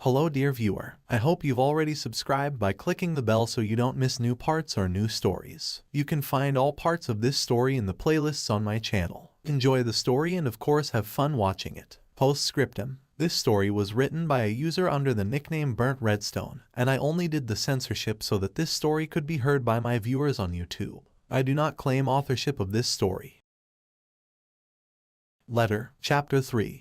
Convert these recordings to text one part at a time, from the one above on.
Hello dear viewer, I hope you've already subscribed by clicking the bell so you don't miss new parts or new stories. You can find all parts of this story in the playlists on my channel. Enjoy the story and of course have fun watching it. Postscriptum. This story was written by a user under the nickname Burnt Redstone, and I only did the censorship so that this story could be heard by my viewers on YouTube. I do not claim authorship of this story. Letter, Chapter 3.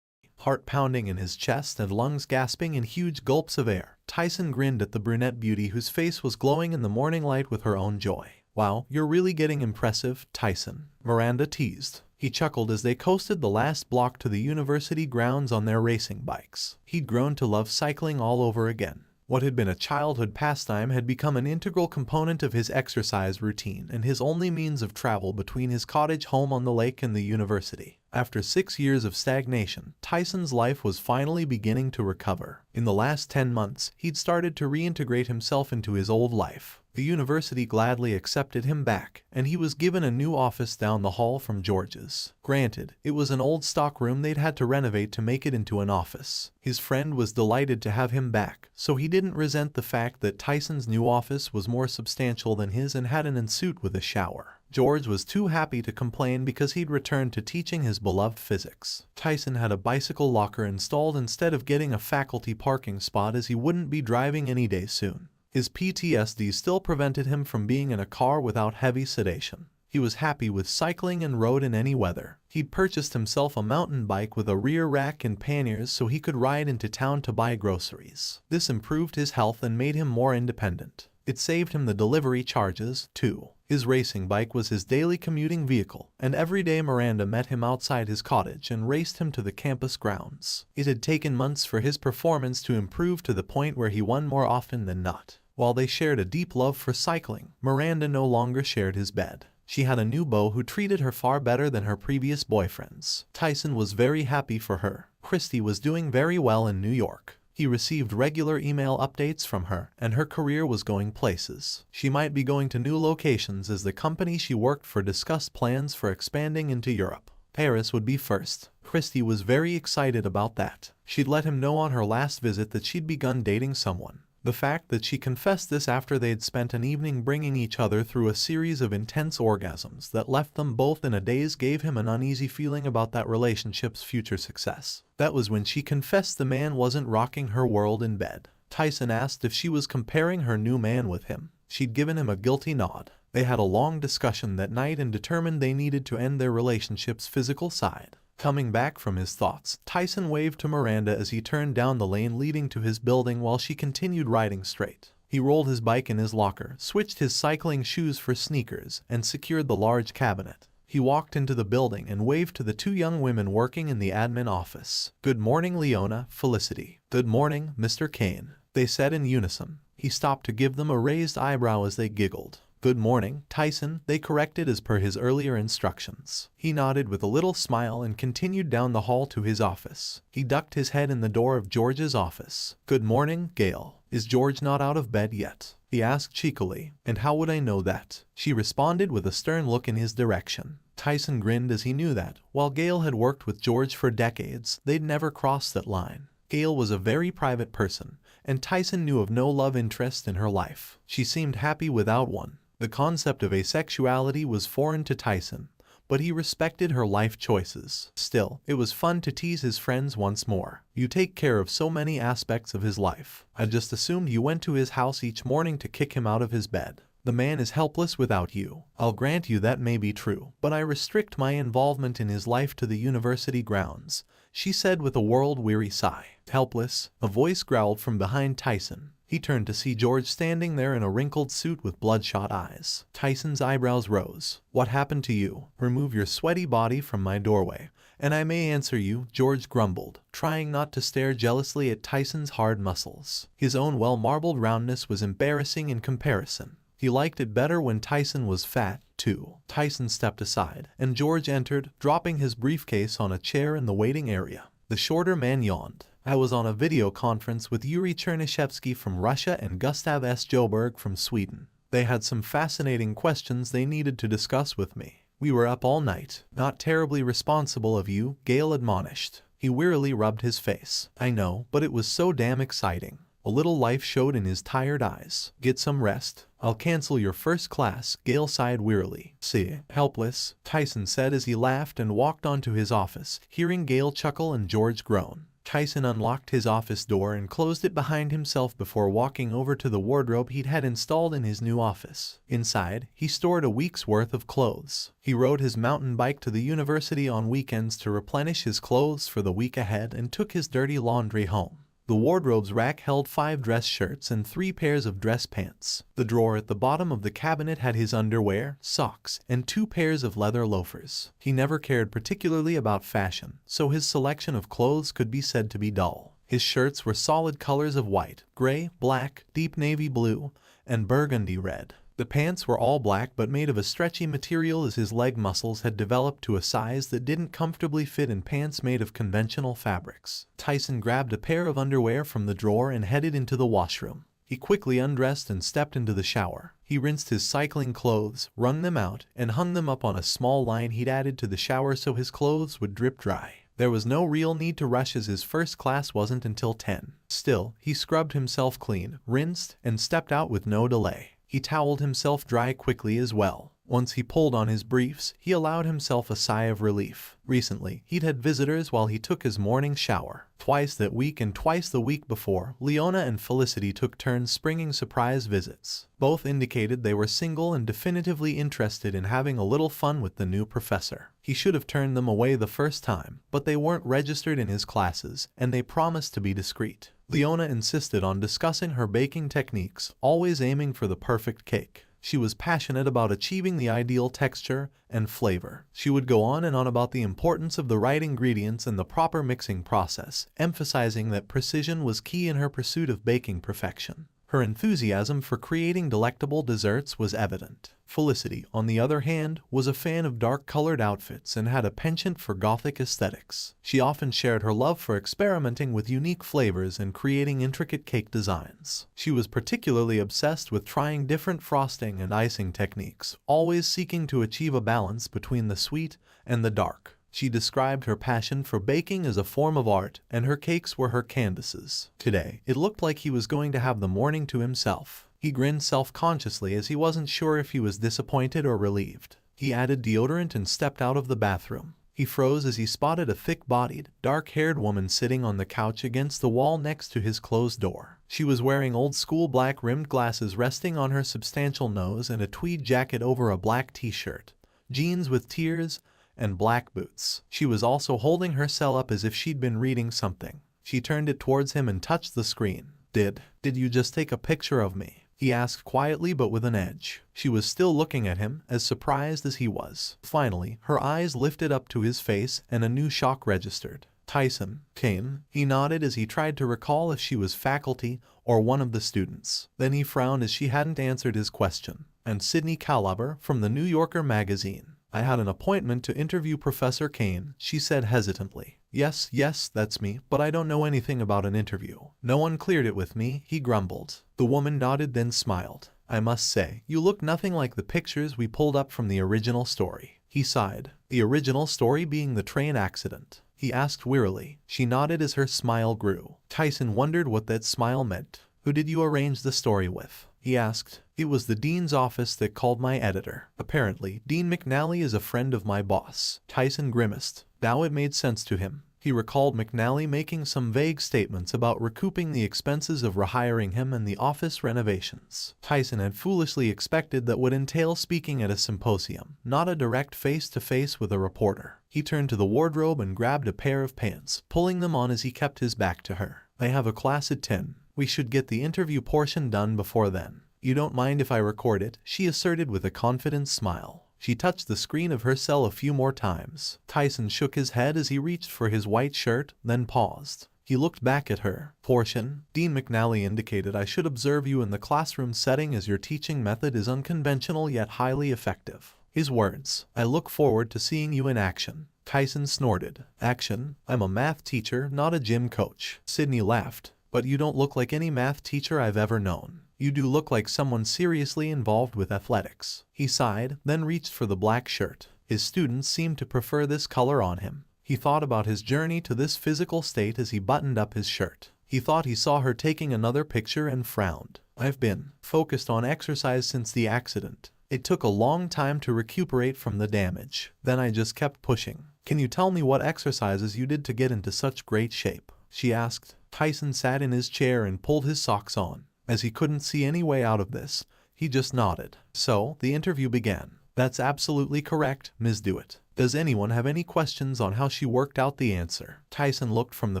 Heart pounding in his chest and lungs gasping in huge gulps of air, Tyson grinned at the brunette beauty whose face was glowing in the morning light with her own joy. "Wow, you're really getting impressive, Tyson," Miranda teased. He chuckled as they coasted the last block to the university grounds on their racing bikes. He'd grown to love cycling all over again. What had been a childhood pastime had become an integral component of his exercise routine and his only means of travel between his cottage home on the lake and the university. After 6 years of stagnation, Tyson's life was finally beginning to recover. In the last 10 months, he'd started to reintegrate himself into his old life. The university gladly accepted him back, and he was given a new office down the hall from George's. Granted, it was an old stockroom they'd had to renovate to make it into an office. His friend was delighted to have him back, so he didn't resent the fact that Tyson's new office was more substantial than his and had an ensuite with a shower. George was too happy to complain because he'd returned to teaching his beloved physics. Tyson had a bicycle locker installed instead of getting a faculty parking spot as he wouldn't be driving any day soon. His PTSD still prevented him from being in a car without heavy sedation. He was happy with cycling and rode in any weather. He'd purchased himself a mountain bike with a rear rack and panniers so he could ride into town to buy groceries. This improved his health and made him more independent. It saved him the delivery charges, too. His racing bike was his daily commuting vehicle, and every day Miranda met him outside his cottage and raced him to the campus grounds. It had taken months for his performance to improve to the point where he won more often than not. While they shared a deep love for cycling, Miranda no longer shared his bed. She had a new beau who treated her far better than her previous boyfriends. Tyson was very happy for her. Christy was doing very well in New York. He received regular email updates from her, and her career was going places. She might be going to new locations as the company she worked for discussed plans for expanding into Europe. Paris would be first. Christy was very excited about that. She'd let him know on her last visit that she'd begun dating someone. The fact that she confessed this after they'd spent an evening bringing each other through a series of intense orgasms that left them both in a daze gave him an uneasy feeling about that relationship's future success. That was when she confessed the man wasn't rocking her world in bed. Tyson asked if she was comparing her new man with him. She'd given him a guilty nod. They had a long discussion that night and determined they needed to end their relationship's physical side. Coming back from his thoughts, Tyson waved to Miranda as he turned down the lane leading to his building while she continued riding straight. He rolled his bike in his locker, switched his cycling shoes for sneakers, and secured the large cabinet. He walked into the building and waved to the 2 young women working in the admin office. "Good morning, Leona, Felicity." "Good morning, Mr. Kane," they said in unison. He stopped to give them a raised eyebrow as they giggled. "Good morning, Tyson," they corrected as per his earlier instructions. He nodded with a little smile and continued down the hall to his office. He ducked his head in the door of George's office. "Good morning, Gail. Is George not out of bed yet?" he asked cheekily. "And how would I know that?" she responded with a stern look in his direction. Tyson grinned as he knew that, while Gail had worked with George for decades, they'd never crossed that line. Gail was a very private person, and Tyson knew of no love interest in her life. She seemed happy without one. The concept of asexuality was foreign to Tyson, but he respected her life choices. Still, it was fun to tease his friends once more. "You take care of so many aspects of his life. I just assumed you went to his house each morning to kick him out of his bed. The man is helpless without you. I'll grant you that may be true, but I restrict my involvement in his life to the university grounds," she said with a world-weary sigh. "Helpless?" a voice growled from behind Tyson. He turned to see George standing there in a wrinkled suit with bloodshot eyes. Tyson's eyebrows rose. "What happened to you? Remove your sweaty body from my doorway, and I may answer you," George grumbled, trying not to stare jealously at Tyson's hard muscles. His own well-marbled roundness was embarrassing in comparison. He liked it better when Tyson was fat, too. Tyson stepped aside, and George entered, dropping his briefcase on a chair in the waiting area. The shorter man yawned. "I was on a video conference with Yuri Chernyshevsky from Russia and Gustav S. Joberg from Sweden. They had some fascinating questions they needed to discuss with me. We were up all night." "Not terribly responsible of you," Gail admonished. He wearily rubbed his face. I know, but it was so damn exciting. A little life showed in his tired eyes. Get some rest. I'll cancel your first class, Gale sighed wearily. See, helpless, Tyson said as he laughed and walked onto his office, hearing Gale chuckle and George groan. Tyson unlocked his office door and closed it behind himself before walking over to the wardrobe he'd had installed in his new office. Inside, he stored a week's worth of clothes. He rode his mountain bike to the university on weekends to replenish his clothes for the week ahead and took his dirty laundry home. The wardrobe's rack held 5 dress shirts and 3 pairs of dress pants. The drawer at the bottom of the cabinet had his underwear, socks, and 2 pairs of leather loafers. He never cared particularly about fashion, so his selection of clothes could be said to be dull. His shirts were solid colors of white, gray, black, deep navy blue, and burgundy red. The pants were all black but made of a stretchy material as his leg muscles had developed to a size that didn't comfortably fit in pants made of conventional fabrics. Tyson grabbed a pair of underwear from the drawer and headed into the washroom. He quickly undressed and stepped into the shower. He rinsed his cycling clothes, wrung them out, and hung them up on a small line he'd added to the shower so his clothes would drip dry. There was no real need to rush as his first class wasn't until 10. Still, he scrubbed himself clean, rinsed, and stepped out with no delay. He toweled himself dry quickly as well. Once he pulled on his briefs, he allowed himself a sigh of relief. Recently, he'd had visitors while he took his morning shower. Twice that week and twice the week before, Leona and Felicity took turns springing surprise visits. Both indicated they were single and definitively interested in having a little fun with the new professor. He should have turned them away the first time, but they weren't registered in his classes, and they promised to be discreet. Leona insisted on discussing her baking techniques, always aiming for the perfect cake. She was passionate about achieving the ideal texture and flavor. She would go on and on about the importance of the right ingredients and the proper mixing process, emphasizing that precision was key in her pursuit of baking perfection. Her enthusiasm for creating delectable desserts was evident. Felicity, on the other hand, was a fan of dark-colored outfits and had a penchant for gothic aesthetics. She often shared her love for experimenting with unique flavors and creating intricate cake designs. She was particularly obsessed with trying different frosting and icing techniques, always seeking to achieve a balance between the sweet and the dark. She described her passion for baking as a form of art, and her cakes were her canvases. Today, it looked like he was going to have the morning to himself. He grinned self-consciously as he wasn't sure if he was disappointed or relieved. He added deodorant and stepped out of the bathroom. He froze as he spotted a thick-bodied, dark-haired woman sitting on the couch against the wall next to his closed door. She was wearing old-school black-rimmed glasses resting on her substantial nose and a tweed jacket over a black t-shirt, jeans with tears, and black boots. She was also holding her cell up as if she'd been reading something. She turned it towards him and touched the screen. Did you just take a picture of me?" he asked quietly but with an edge. She was still looking at him, as surprised as he was. Finally, her eyes lifted up to his face and a new shock registered. "Tyson Kane?" He nodded as he tried to recall if she was faculty or one of the students. Then he frowned as she hadn't answered his question. "And Sydney Calaber from the New Yorker magazine. I had an appointment to interview Professor Kane," she said hesitantly. Yes, that's me, but I don't know anything about an interview. No one cleared it with me," he grumbled. The woman nodded then smiled. "I must say, you look nothing like the pictures we pulled up from the original story." He sighed. "The original story being the train accident?" he asked wearily. She nodded as her smile grew. Tyson wondered what that smile meant. "Who did you arrange the story with?" he asked. "It was the dean's office that called my editor. Apparently, Dean McNally is a friend of my boss." Tyson grimaced. Now it made sense to him. He recalled McNally making some vague statements about recouping the expenses of rehiring him and the office renovations. Tyson had foolishly expected that would entail speaking at a symposium, not a direct face-to-face with a reporter. He turned to the wardrobe and grabbed a pair of pants, pulling them on as he kept his back to her. "I have a class at 10. We should get the interview portion done before then. You don't mind if I record it?" she asserted with a confident smile. She touched the screen of her cell a few more times. Tyson shook his head as he reached for his white shirt, then paused. He looked back at her. "Portion? Dean McNally indicated I should observe you in the classroom setting as your teaching method is unconventional yet highly effective." His words. "I look forward to seeing you in action." Tyson snorted. "Action? I'm a math teacher, not a gym coach." Sydney laughed. "But you don't look like any math teacher I've ever known. You do look like someone seriously involved with athletics." He sighed, then reached for the black shirt. His students seemed to prefer this color on him. He thought about his journey to this physical state as he buttoned up his shirt. He thought he saw her taking another picture and frowned. I've been focused on exercise since the accident. It took a long time to recuperate from the damage. Then I just kept pushing. Can you tell me what exercises you did to get into such great shape? She asked. Tyson sat in his chair and pulled his socks on. As he couldn't see any way out of this, he just nodded. So, the interview began. That's absolutely correct, Ms. Dewitt. Does anyone have any questions on how she worked out the answer? Tyson looked from the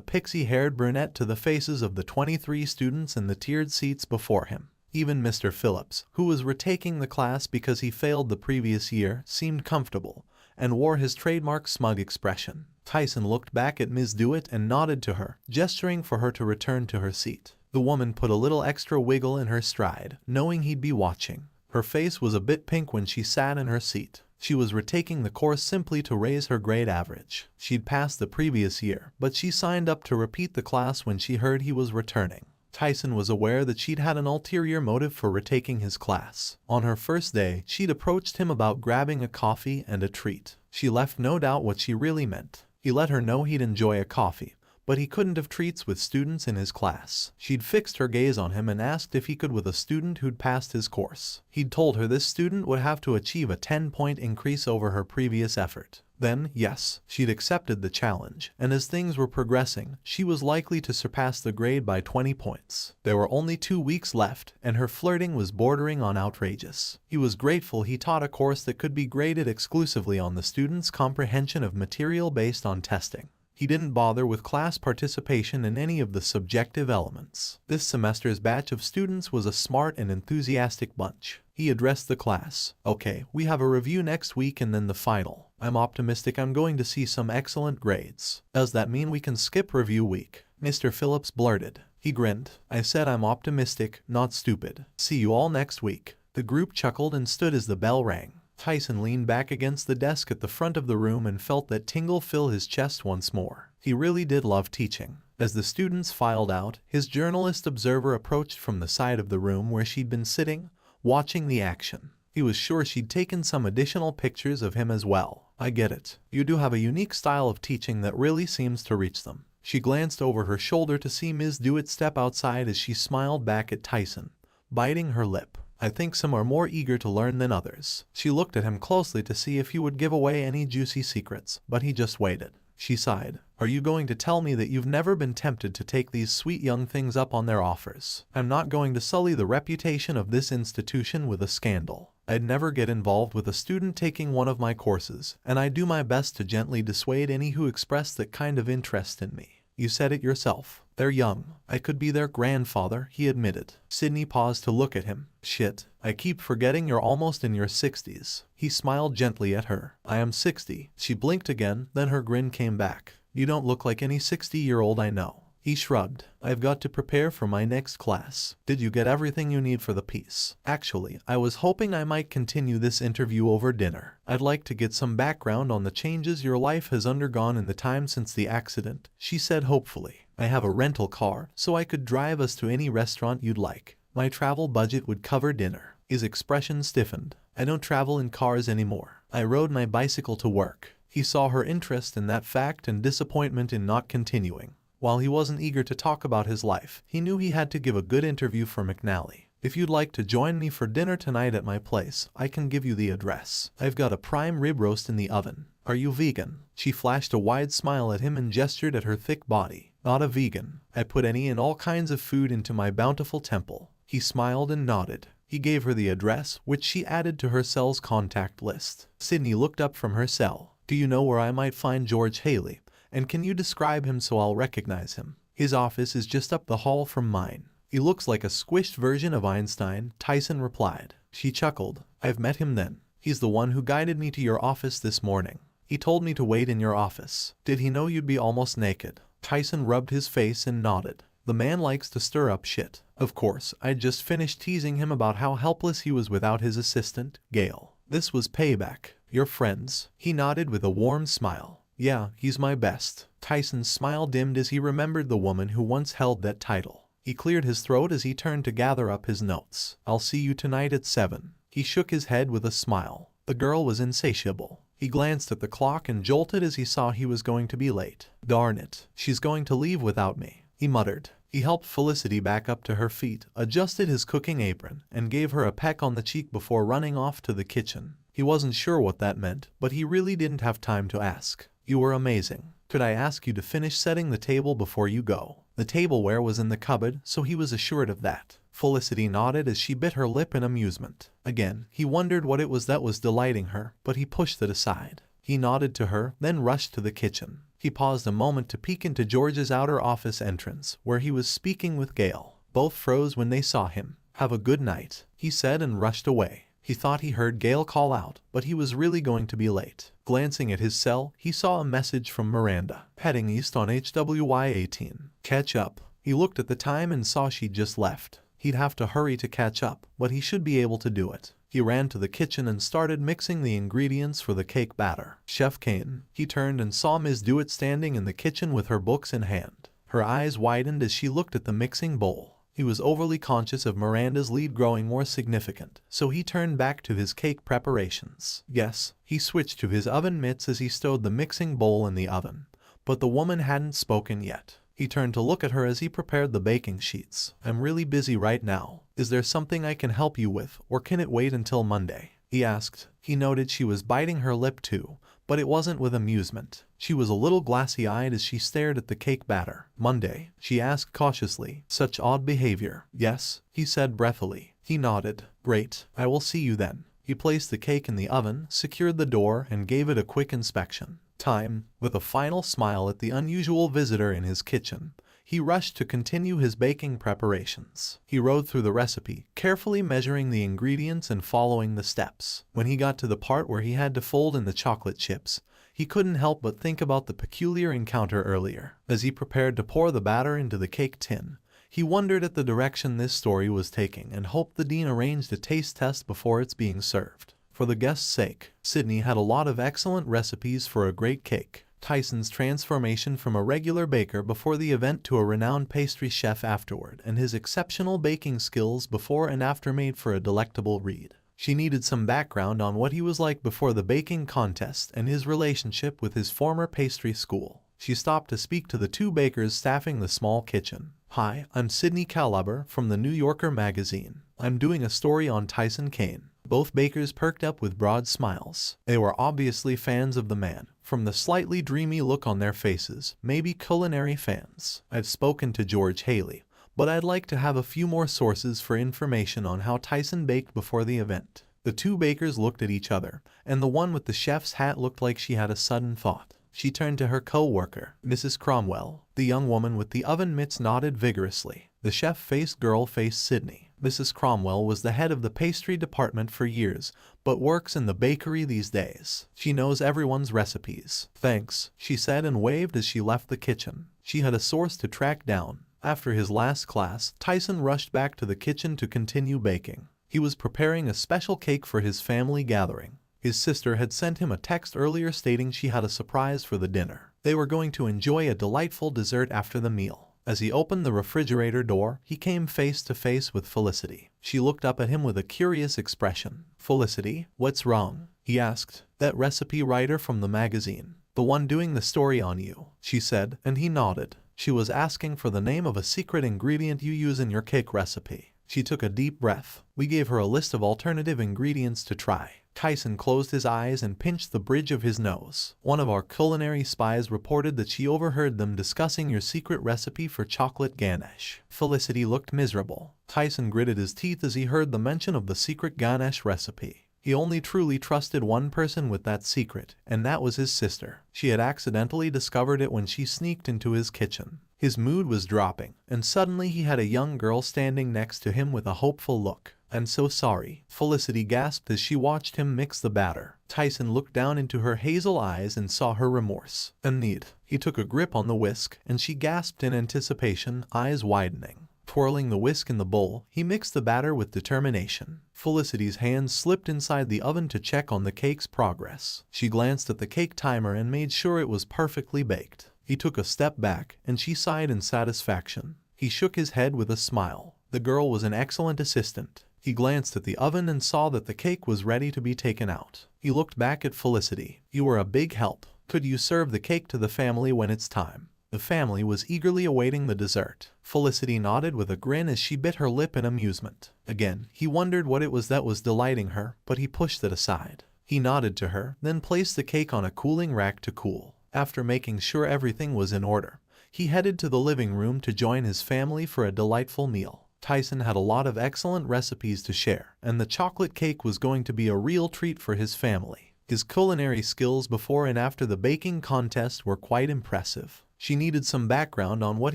pixie-haired brunette to the faces of the 23 students in the tiered seats before him. Even Mr. Phillips, who was retaking the class because he failed the previous year, seemed comfortable and wore his trademark smug expression. Tyson looked back at Ms. Dewitt and nodded to her, gesturing for her to return to her seat. The woman put a little extra wiggle in her stride, knowing he'd be watching. Her face was a bit pink when she sat in her seat. She was retaking the course simply to raise her grade average. She'd passed the previous year, but she signed up to repeat the class when she heard he was returning. Tyson was aware that she'd had an ulterior motive for retaking his class. On her first day, she'd approached him about grabbing a coffee and a treat. She left no doubt what she really meant. He let her know he'd enjoy a coffee, but he couldn't have treats with students in his class. She'd fixed her gaze on him and asked if he could with a student who'd passed his course. He'd told her this student would have to achieve a 10-point increase over her previous effort. Then, yes, she'd accepted the challenge, and as things were progressing, she was likely to surpass the grade by 20 points. There were only 2 weeks left, and her flirting was bordering on outrageous. He was grateful he taught a course that could be graded exclusively on the student's comprehension of material based on testing. He didn't bother with class participation in any of the subjective elements. This semester's batch of students was a smart and enthusiastic bunch. He addressed the class. Okay, we have a review next week and then the final. I'm optimistic I'm going to see some excellent grades. Does that mean we can skip review week? Mr. Phillips blurted. He grinned. I said I'm optimistic, not stupid. See you all next week. The group chuckled and stood as the bell rang. Tyson leaned back against the desk at the front of the room and felt that tingle fill his chest once more. He really did love teaching. As the students filed out, his journalist observer approached from the side of the room where she'd been sitting, watching the action. He was sure she'd taken some additional pictures of him as well. I get it. You do have a unique style of teaching that really seems to reach them. She glanced over her shoulder to see Ms. Dewitt step outside as she smiled back at Tyson, biting her lip. I think some are more eager to learn than others. She looked at him closely to see if he would give away any juicy secrets, but he just waited. She sighed. Are you going to tell me that you've never been tempted to take these sweet young things up on their offers? I'm not going to sully the reputation of this institution with a scandal. I'd never get involved with a student taking one of my courses, and I do my best to gently dissuade any who express that kind of interest in me. You said it yourself. They're young. I could be their grandfather, he admitted. Sydney paused to look at him. Shit, I keep forgetting you're almost in your 60s. He smiled gently at her. I am 60. She blinked again, then her grin came back. You don't look like any 60-year-old I know. He shrugged. I've got to prepare for my next class. Did you get everything you need for the piece? Actually, I was hoping I might continue this interview over dinner. I'd like to get some background on the changes your life has undergone in the time since the accident, she said hopefully. I have a rental car, so I could drive us to any restaurant you'd like. My travel budget would cover dinner. His expression stiffened. I don't travel in cars anymore. I rode my bicycle to work. He saw her interest in that fact and disappointment in not continuing. While he wasn't eager to talk about his life, he knew he had to give a good interview for McNally. If you'd like to join me for dinner tonight at my place, I can give you the address. I've got a prime rib roast in the oven. Are you vegan? She flashed a wide smile at him and gestured at her thick body. Not a vegan. I put any and all kinds of food into my bountiful temple. He smiled and nodded. He gave her the address, which she added to her cell's contact list. Sydney looked up from her cell. Do you know where I might find George Haley? And can you describe him so I'll recognize him? His office is just up the hall from mine. He looks like a squished version of Einstein, Tyson replied. She chuckled. I've met him then. He's the one who guided me to your office this morning. He told me to wait in your office. Did he know you'd be almost naked? Tyson rubbed his face and nodded. The man likes to stir up shit. Of course, I'd just finished teasing him about how helpless he was without his assistant, Gail. This was payback. Your friends? He nodded with a warm smile. Yeah, he's my best. Tyson's smile dimmed as he remembered the woman who once held that title. He cleared his throat as he turned to gather up his notes. I'll see you tonight at 7. He shook his head with a smile. The girl was insatiable. He glanced at the clock and jolted as he saw he was going to be late. "Darn it, she's going to leave without me," he muttered. He helped Felicity back up to her feet, adjusted his cooking apron, and gave her a peck on the cheek before running off to the kitchen. He wasn't sure what that meant, but he really didn't have time to ask. "You were amazing. Could I ask you to finish setting the table before you go?" The tableware was in the cupboard, so he was assured of that. Felicity nodded as she bit her lip in amusement. Again, he wondered what it was that was delighting her, but he pushed it aside. He nodded to her, then rushed to the kitchen. He paused a moment to peek into George's outer office entrance, where he was speaking with Gail. Both froze when they saw him. "Have a good night," he said and rushed away. He thought he heard Gail call out, but he was really going to be late. Glancing at his cell, he saw a message from Miranda. "Heading east on HWY 18. Catch up." He looked at the time and saw she'd just left. He'd have to hurry to catch up, but he should be able to do it. He ran to the kitchen and started mixing the ingredients for the cake batter. "Chef Kane." He turned and saw Ms. Dewitt standing in the kitchen with her books in hand. Her eyes widened as she looked at the mixing bowl. He was overly conscious of Miranda's lead growing more significant, so he turned back to his cake preparations. "Yes." He switched to his oven mitts as he stowed the mixing bowl in the oven. But the woman hadn't spoken yet. He turned to look at her as he prepared the baking sheets. "I'm really busy right now. Is there something I can help you with, or can it wait until Monday?" he asked. He noted she was biting her lip too, but it wasn't with amusement. She was a little glassy-eyed as she stared at the cake batter. "Monday?" she asked cautiously. Such odd behavior. "Yes," he said breathily. He nodded. "Great, I will see you then." He placed the cake in the oven, secured the door, and gave it a quick inspection. Time. With a final smile at the unusual visitor in his kitchen, he rushed to continue his baking preparations. He rode through the recipe, carefully measuring the ingredients and following the steps. When he got to the part where he had to fold in the chocolate chips, he couldn't help but think about the peculiar encounter earlier. As he prepared to pour the batter into the cake tin, he wondered at the direction this story was taking and hoped the dean arranged a taste test before it's being served. For the guest's sake, Sydney had a lot of excellent recipes for a great cake. Tyson's transformation from a regular baker before the event to a renowned pastry chef afterward, and his exceptional baking skills before and after made for a delectable read. She needed some background on what he was like before the baking contest and his relationship with his former pastry school. She stopped to speak to the two bakers staffing the small kitchen. "Hi, I'm Sydney Calaber from the New Yorker magazine. I'm doing a story on Tyson Kane." Both bakers perked up with broad smiles. They were obviously fans of the man, from the slightly dreamy look on their faces, maybe culinary fans. "I've spoken to George Haley, but I'd like to have a few more sources for information on how Tyson baked before the event." The two bakers looked at each other, and the one with the chef's hat looked like she had a sudden thought. She turned to her co-worker, Mrs. Cromwell. The young woman with the oven mitts nodded vigorously. The chef-faced girl faced Sydney. Mrs. Cromwell was the head of the pastry department for years, but works in the bakery these days. She knows everyone's recipes. "Thanks," she said and waved as she left the kitchen. She had a source to track down. After his last class, Tyson rushed back to the kitchen to continue baking. He was preparing a special cake for his family gathering. His sister had sent him a text earlier stating she had a surprise for the dinner. They were going to enjoy a delightful dessert after the meal. As he opened the refrigerator door, he came face to face with Felicity. She looked up at him with a curious expression. "Felicity, what's wrong?" he asked. "That recipe writer from the magazine. The one doing the story on you," she said, and he nodded. "She was asking for the name of a secret ingredient you use in your cake recipe." She took a deep breath. "We gave her a list of alternative ingredients to try." Tyson closed his eyes and pinched the bridge of his nose. "One of our culinary spies reported that she overheard them discussing your secret recipe for chocolate ganache." Felicity looked miserable. Tyson gritted his teeth as he heard the mention of the secret ganache recipe. He only truly trusted one person with that secret, and that was his sister. She had accidentally discovered it when she sneaked into his kitchen. His mood was dropping, and suddenly he had a young girl standing next to him with a hopeful look. "I'm so sorry," Felicity gasped as she watched him mix the batter. Tyson looked down into her hazel eyes and saw her remorse. "Anit." He took a grip on the whisk, and she gasped in anticipation, eyes widening. Twirling the whisk in the bowl, he mixed the batter with determination. Felicity's hands slipped inside the oven to check on the cake's progress. She glanced at the cake timer and made sure it was perfectly baked. He took a step back, and she sighed in satisfaction. He shook his head with a smile. The girl was an excellent assistant. He glanced at the oven and saw that the cake was ready to be taken out. He looked back at Felicity. "You were a big help. Could you serve the cake to the family when it's time?" The family was eagerly awaiting the dessert. Felicity nodded with a grin as she bit her lip in amusement. Again, he wondered what it was that was delighting her, but he pushed it aside. He nodded to her, then placed the cake on a cooling rack to cool. After making sure everything was in order, he headed to the living room to join his family for a delightful meal. Tyson had a lot of excellent recipes to share, and the chocolate cake was going to be a real treat for his family. His culinary skills before and after the baking contest were quite impressive. She needed some background on what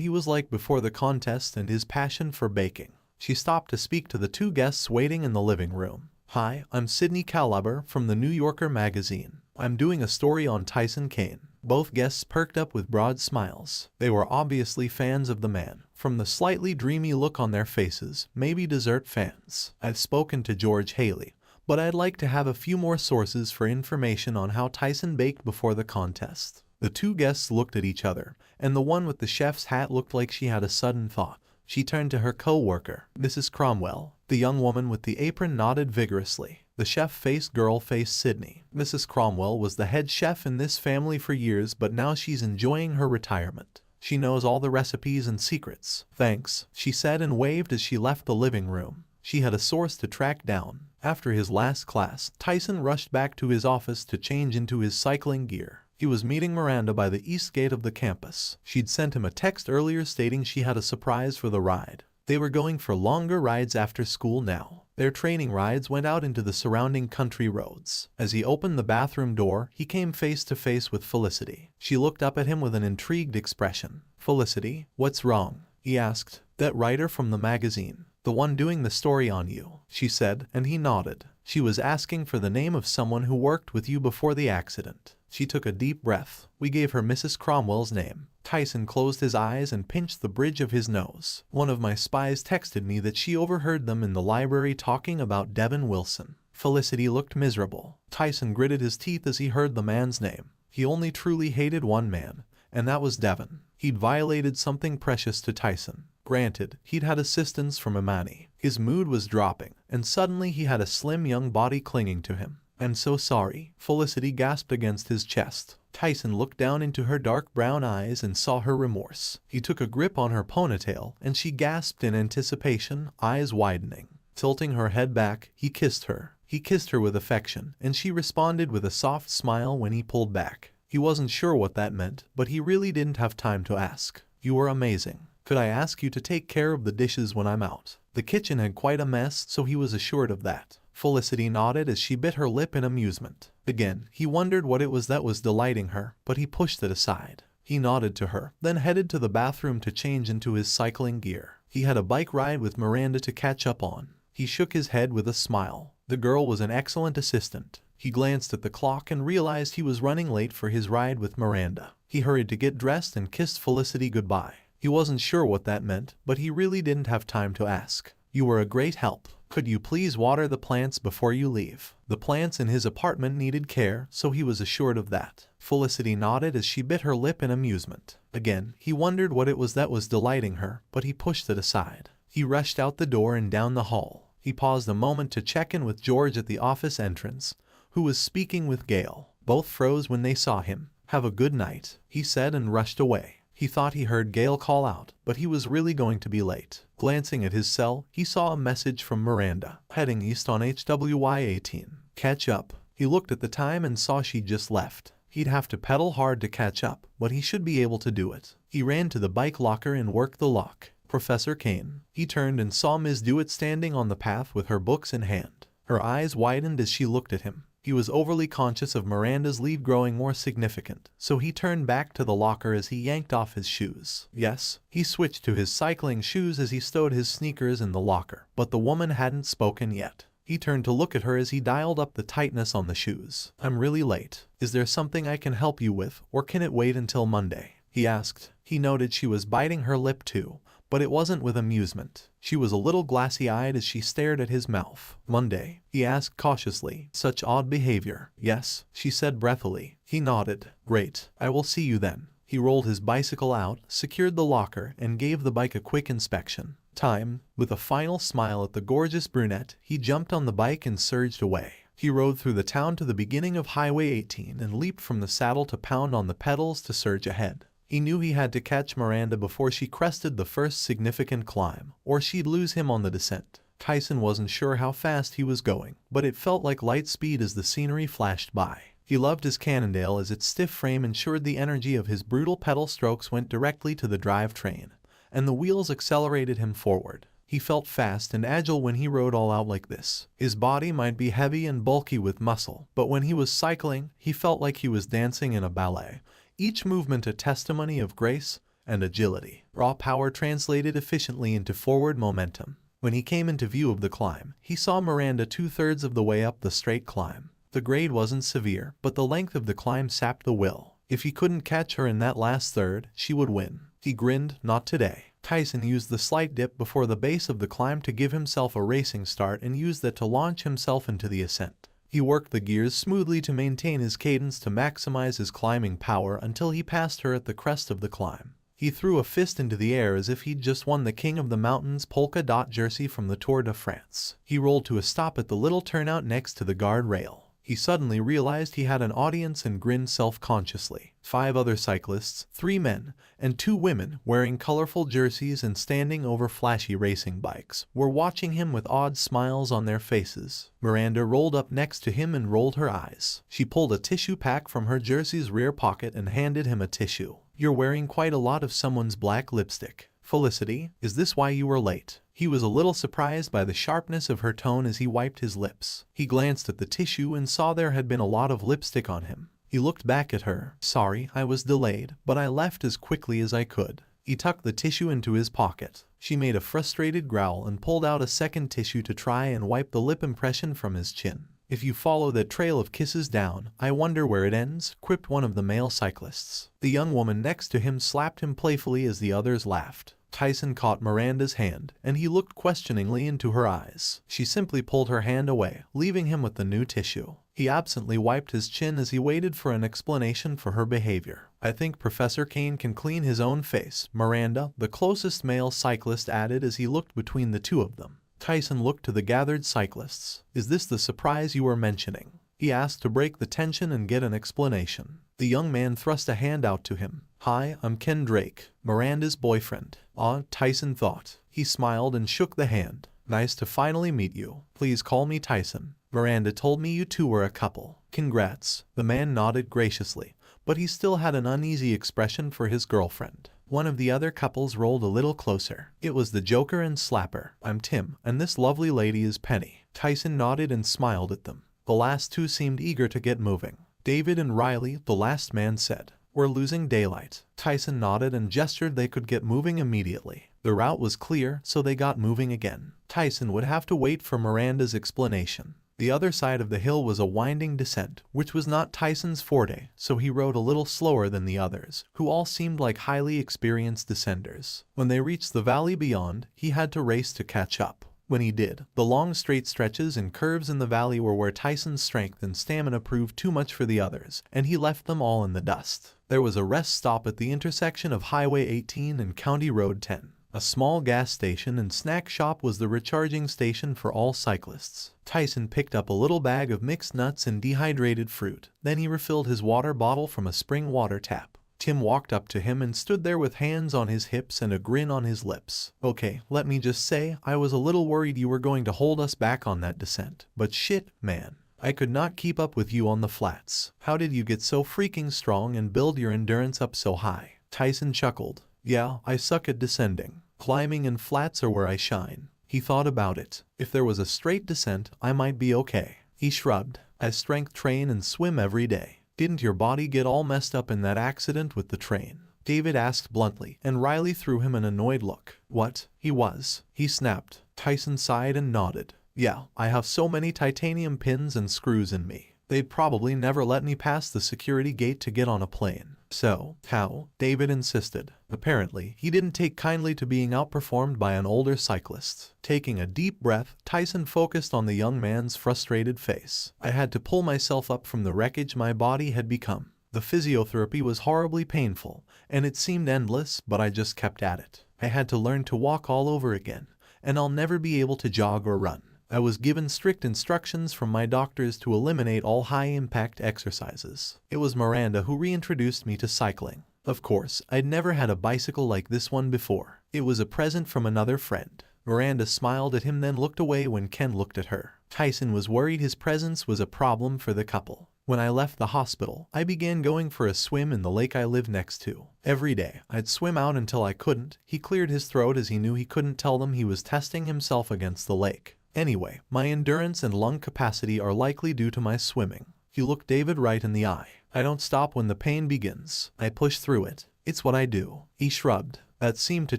he was like before the contest and his passion for baking. She stopped to speak to the two guests waiting in the living room. "Hi, I'm Sydney Calaber from the New Yorker magazine. I'm doing a story on Tyson Kane." Both guests perked up with broad smiles. They were obviously fans of the man. From the slightly dreamy look on their faces, maybe dessert fans. "I've spoken to George Haley, but I'd like to have a few more sources for information on how Tyson baked before the contest." The two guests looked at each other, and the one with the chef's hat looked like she had a sudden thought. She turned to her co-worker, Mrs. Cromwell. The young woman with the apron nodded vigorously. The chef-faced girl faced Sydney. Mrs. Cromwell was the head chef in this family for years, but now she's enjoying her retirement. She knows all the recipes and secrets. "Thanks," she said and waved as she left the living room. She had a source to track down. After his last class, Tyson rushed back to his office to change into his cycling gear. He was meeting Miranda by the east gate of the campus. She'd sent him a text earlier stating she had a surprise for the ride. They were going for longer rides after school now. Their training rides went out into the surrounding country roads. As he opened the bathroom door, he came face to face with Felicity. She looked up at him with an intrigued expression. "Felicity, what's wrong?" he asked. "That writer from the magazine. The one doing the story on you," she said, and he nodded. "She was asking for the name of someone who worked with you before the accident." She took a deep breath. "We gave her Mrs. Cromwell's name." Tyson closed his eyes and pinched the bridge of his nose. "One of my spies texted me that she overheard them in the library talking about Devin Wilson." Felicity looked miserable. Tyson gritted his teeth as he heard the man's name. He only truly hated one man, and that was Devin. He'd violated something precious to Tyson. Granted, he'd had assistance from Imani. His mood was dropping, and suddenly he had a slim young body clinging to him. "I'm so sorry," Felicity gasped against his chest. Tyson looked down into her dark brown eyes and saw her remorse. He took a grip on her ponytail, and she gasped in anticipation, eyes widening. Tilting her head back, he kissed her. He kissed her with affection, and she responded with a soft smile when he pulled back. He wasn't sure what that meant, but he really didn't have time to ask. "You were amazing. Could I ask you to take care of the dishes when I'm out?" The kitchen had quite a mess, so he was assured of that. Felicity nodded as she bit her lip in amusement. Again, he wondered what it was that was delighting her, but he pushed it aside. He nodded to her, then headed to the bathroom to change into his cycling gear. He had a bike ride with Miranda to catch up on. He shook his head with a smile. The girl was an excellent assistant. He glanced at the clock and realized he was running late for his ride with Miranda. He hurried to get dressed and kissed Felicity goodbye. He wasn't sure what that meant, but he really didn't have time to ask. "You were a great help. Could you please water the plants before you leave?" The plants in his apartment needed care, so he was assured of that. Felicity nodded as she bit her lip in amusement. Again, he wondered what it was that was delighting her, but he pushed it aside. He rushed out the door and down the hall. He paused a moment to check in with George at the office entrance, who was speaking with Gail. Both froze when they saw him. "Have a good night," he said and rushed away. He thought he heard Gail call out, but he was really going to be late. Glancing at his cell, he saw a message from Miranda. "Heading east on HWY 18. Catch up." He looked at the time and saw she'd just left. He'd have to pedal hard to catch up, but he should be able to do it. He ran to the bike locker and worked the lock. "Professor Kane." He turned and saw Ms. Dewitt standing on the path with her books in hand. Her eyes widened as she looked at him. He was overly conscious of Miranda's lead growing more significant, so he turned back to the locker as he yanked off his shoes. "Yes." He switched to his cycling shoes as he stowed his sneakers in the locker, but the woman hadn't spoken yet. He turned to look at her as he dialed up the tightness on the shoes. "I'm really late. Is there something I can help you with, or can it wait until Monday?" he asked. He noted she was biting her lip too, but it wasn't with amusement. She was a little glassy-eyed as she stared at his mouth. "Monday?" he asked cautiously. Such odd behavior. "Yes," she said breathily. He nodded. "Great. I will see you then." He rolled his bicycle out, secured the locker, and gave the bike a quick inspection. "Time." With a final smile at the gorgeous brunette, he jumped on the bike and surged away. He rode through the town to the beginning of Highway 18 and leaped from the saddle to pound on the pedals to surge ahead. He knew he had to catch Miranda before she crested the first significant climb, or she'd lose him on the descent. Tyson wasn't sure how fast he was going, but it felt like light speed as the scenery flashed by. He loved his Cannondale as its stiff frame ensured the energy of his brutal pedal strokes went directly to the drivetrain, and the wheels accelerated him forward. He felt fast and agile when he rode all out like this. His body might be heavy and bulky with muscle, but when he was cycling, he felt like he was dancing in a ballet, each movement a testimony of grace and agility. Raw power translated efficiently into forward momentum. When he came into view of the climb, he saw Miranda 2/3 of the way up the straight climb. The grade wasn't severe, but the length of the climb sapped the will. If he couldn't catch her in that last third, she would win. He grinned, not today. Tyson used the slight dip before the base of the climb to give himself a racing start and used that to launch himself into the ascent. He worked the gears smoothly to maintain his cadence to maximize his climbing power until he passed her at the crest of the climb. He threw a fist into the air as if he'd just won the King of the Mountains polka dot jersey from the Tour de France. He rolled to a stop at the little turnout next to the guardrail. He suddenly realized he had an audience and grinned self-consciously. 5 other cyclists, 3 men, and 2 women, wearing colorful jerseys and standing over flashy racing bikes, were watching him with odd smiles on their faces. Miranda rolled up next to him and rolled her eyes. She pulled a tissue pack from her jersey's rear pocket and handed him a tissue. "You're wearing quite a lot of someone's black lipstick. Felicity, is this why you were late?" He was a little surprised by the sharpness of her tone as he wiped his lips. He glanced at the tissue and saw there had been a lot of lipstick on him. He looked back at her. "Sorry, I was delayed, but I left as quickly as I could." He tucked the tissue into his pocket. She made a frustrated growl and pulled out a second tissue to try and wipe the lip impression from his chin. "If you follow that trail of kisses down, I wonder where it ends," quipped one of the male cyclists. The young woman next to him slapped him playfully as the others laughed. Tyson caught Miranda's hand, and he looked questioningly into her eyes. She simply pulled her hand away, leaving him with the new tissue. He absently wiped his chin as he waited for an explanation for her behavior. "I think Professor Kane can clean his own face," Miranda, the closest male cyclist, added as he looked between the two of them. Tyson looked to the gathered cyclists. "Is this the surprise you were mentioning?" he asked to break the tension and get an explanation. The young man thrust a hand out to him. "Hi, I'm Ken Drake, Miranda's boyfriend." "Ah," Tyson thought. He smiled and shook the hand. "Nice to finally meet you. Please call me Tyson. Miranda told me you two were a couple." "Congrats." The man nodded graciously, but he still had an uneasy expression for his girlfriend. One of the other couples rolled a little closer. It was the Joker and Slapper. "I'm Tim, and this lovely lady is Penny." Tyson nodded and smiled at them. The last two seemed eager to get moving. "David and Riley," the last man said. "We're losing daylight." Tyson nodded and gestured they could get moving immediately. The route was clear, so they got moving again. Tyson would have to wait for Miranda's explanation. The other side of the hill was a winding descent, which was not Tyson's forte, so he rode a little slower than the others, who all seemed like highly experienced descenders. When they reached the valley beyond, he had to race to catch up. When he did, the long straight stretches and curves in the valley were where Tyson's strength and stamina proved too much for the others, and he left them all in the dust. There was a rest stop at the intersection of Highway 18 and County Road 10. A small gas station and snack shop was the recharging station for all cyclists. Tyson picked up a little bag of mixed nuts and dehydrated fruit. Then he refilled his water bottle from a spring water tap. Tim walked up to him and stood there with hands on his hips and a grin on his lips. "Okay, let me just say, I was a little worried you were going to hold us back on that descent. But shit, man. I could not keep up with you on the flats. How did you get so freaking strong and build your endurance up so high?" Tyson chuckled. "Yeah, I suck at descending. Climbing and flats are where I shine." He thought about it. If there was a straight descent, I might be okay. He shrugged. "I strength train and swim every day." "Didn't your body get all messed up in that accident with the train?" David asked bluntly, and Riley threw him an annoyed look. "What? He was?" he snapped. Tyson sighed and nodded. "Yeah, I have so many titanium pins and screws in me. They'd probably never let me pass the security gate to get on a plane." "So, how?" David insisted. Apparently, he didn't take kindly to being outperformed by an older cyclist. Taking a deep breath, Tyson focused on the young man's frustrated face. "I had to pull myself up from the wreckage my body had become. The physiotherapy was horribly painful, and it seemed endless, but I just kept at it. I had to learn to walk all over again, and I'll never be able to jog or run. I was given strict instructions from my doctors to eliminate all high-impact exercises. It was Miranda who reintroduced me to cycling. Of course, I'd never had a bicycle like this one before. It was a present from another friend. Miranda smiled at him, then looked away when Ken looked at her. Tyson was worried his presence was a problem for the couple. When I left the hospital, I began going for a swim in the lake I live next to. Every day, I'd swim out until I couldn't. He cleared his throat as he knew he couldn't tell them he was testing himself against the lake. Anyway, my endurance and lung capacity are likely due to my swimming. He looked David right in the eye. I don't stop when the pain begins. I push through it. It's what I do. He shrugged. That seemed to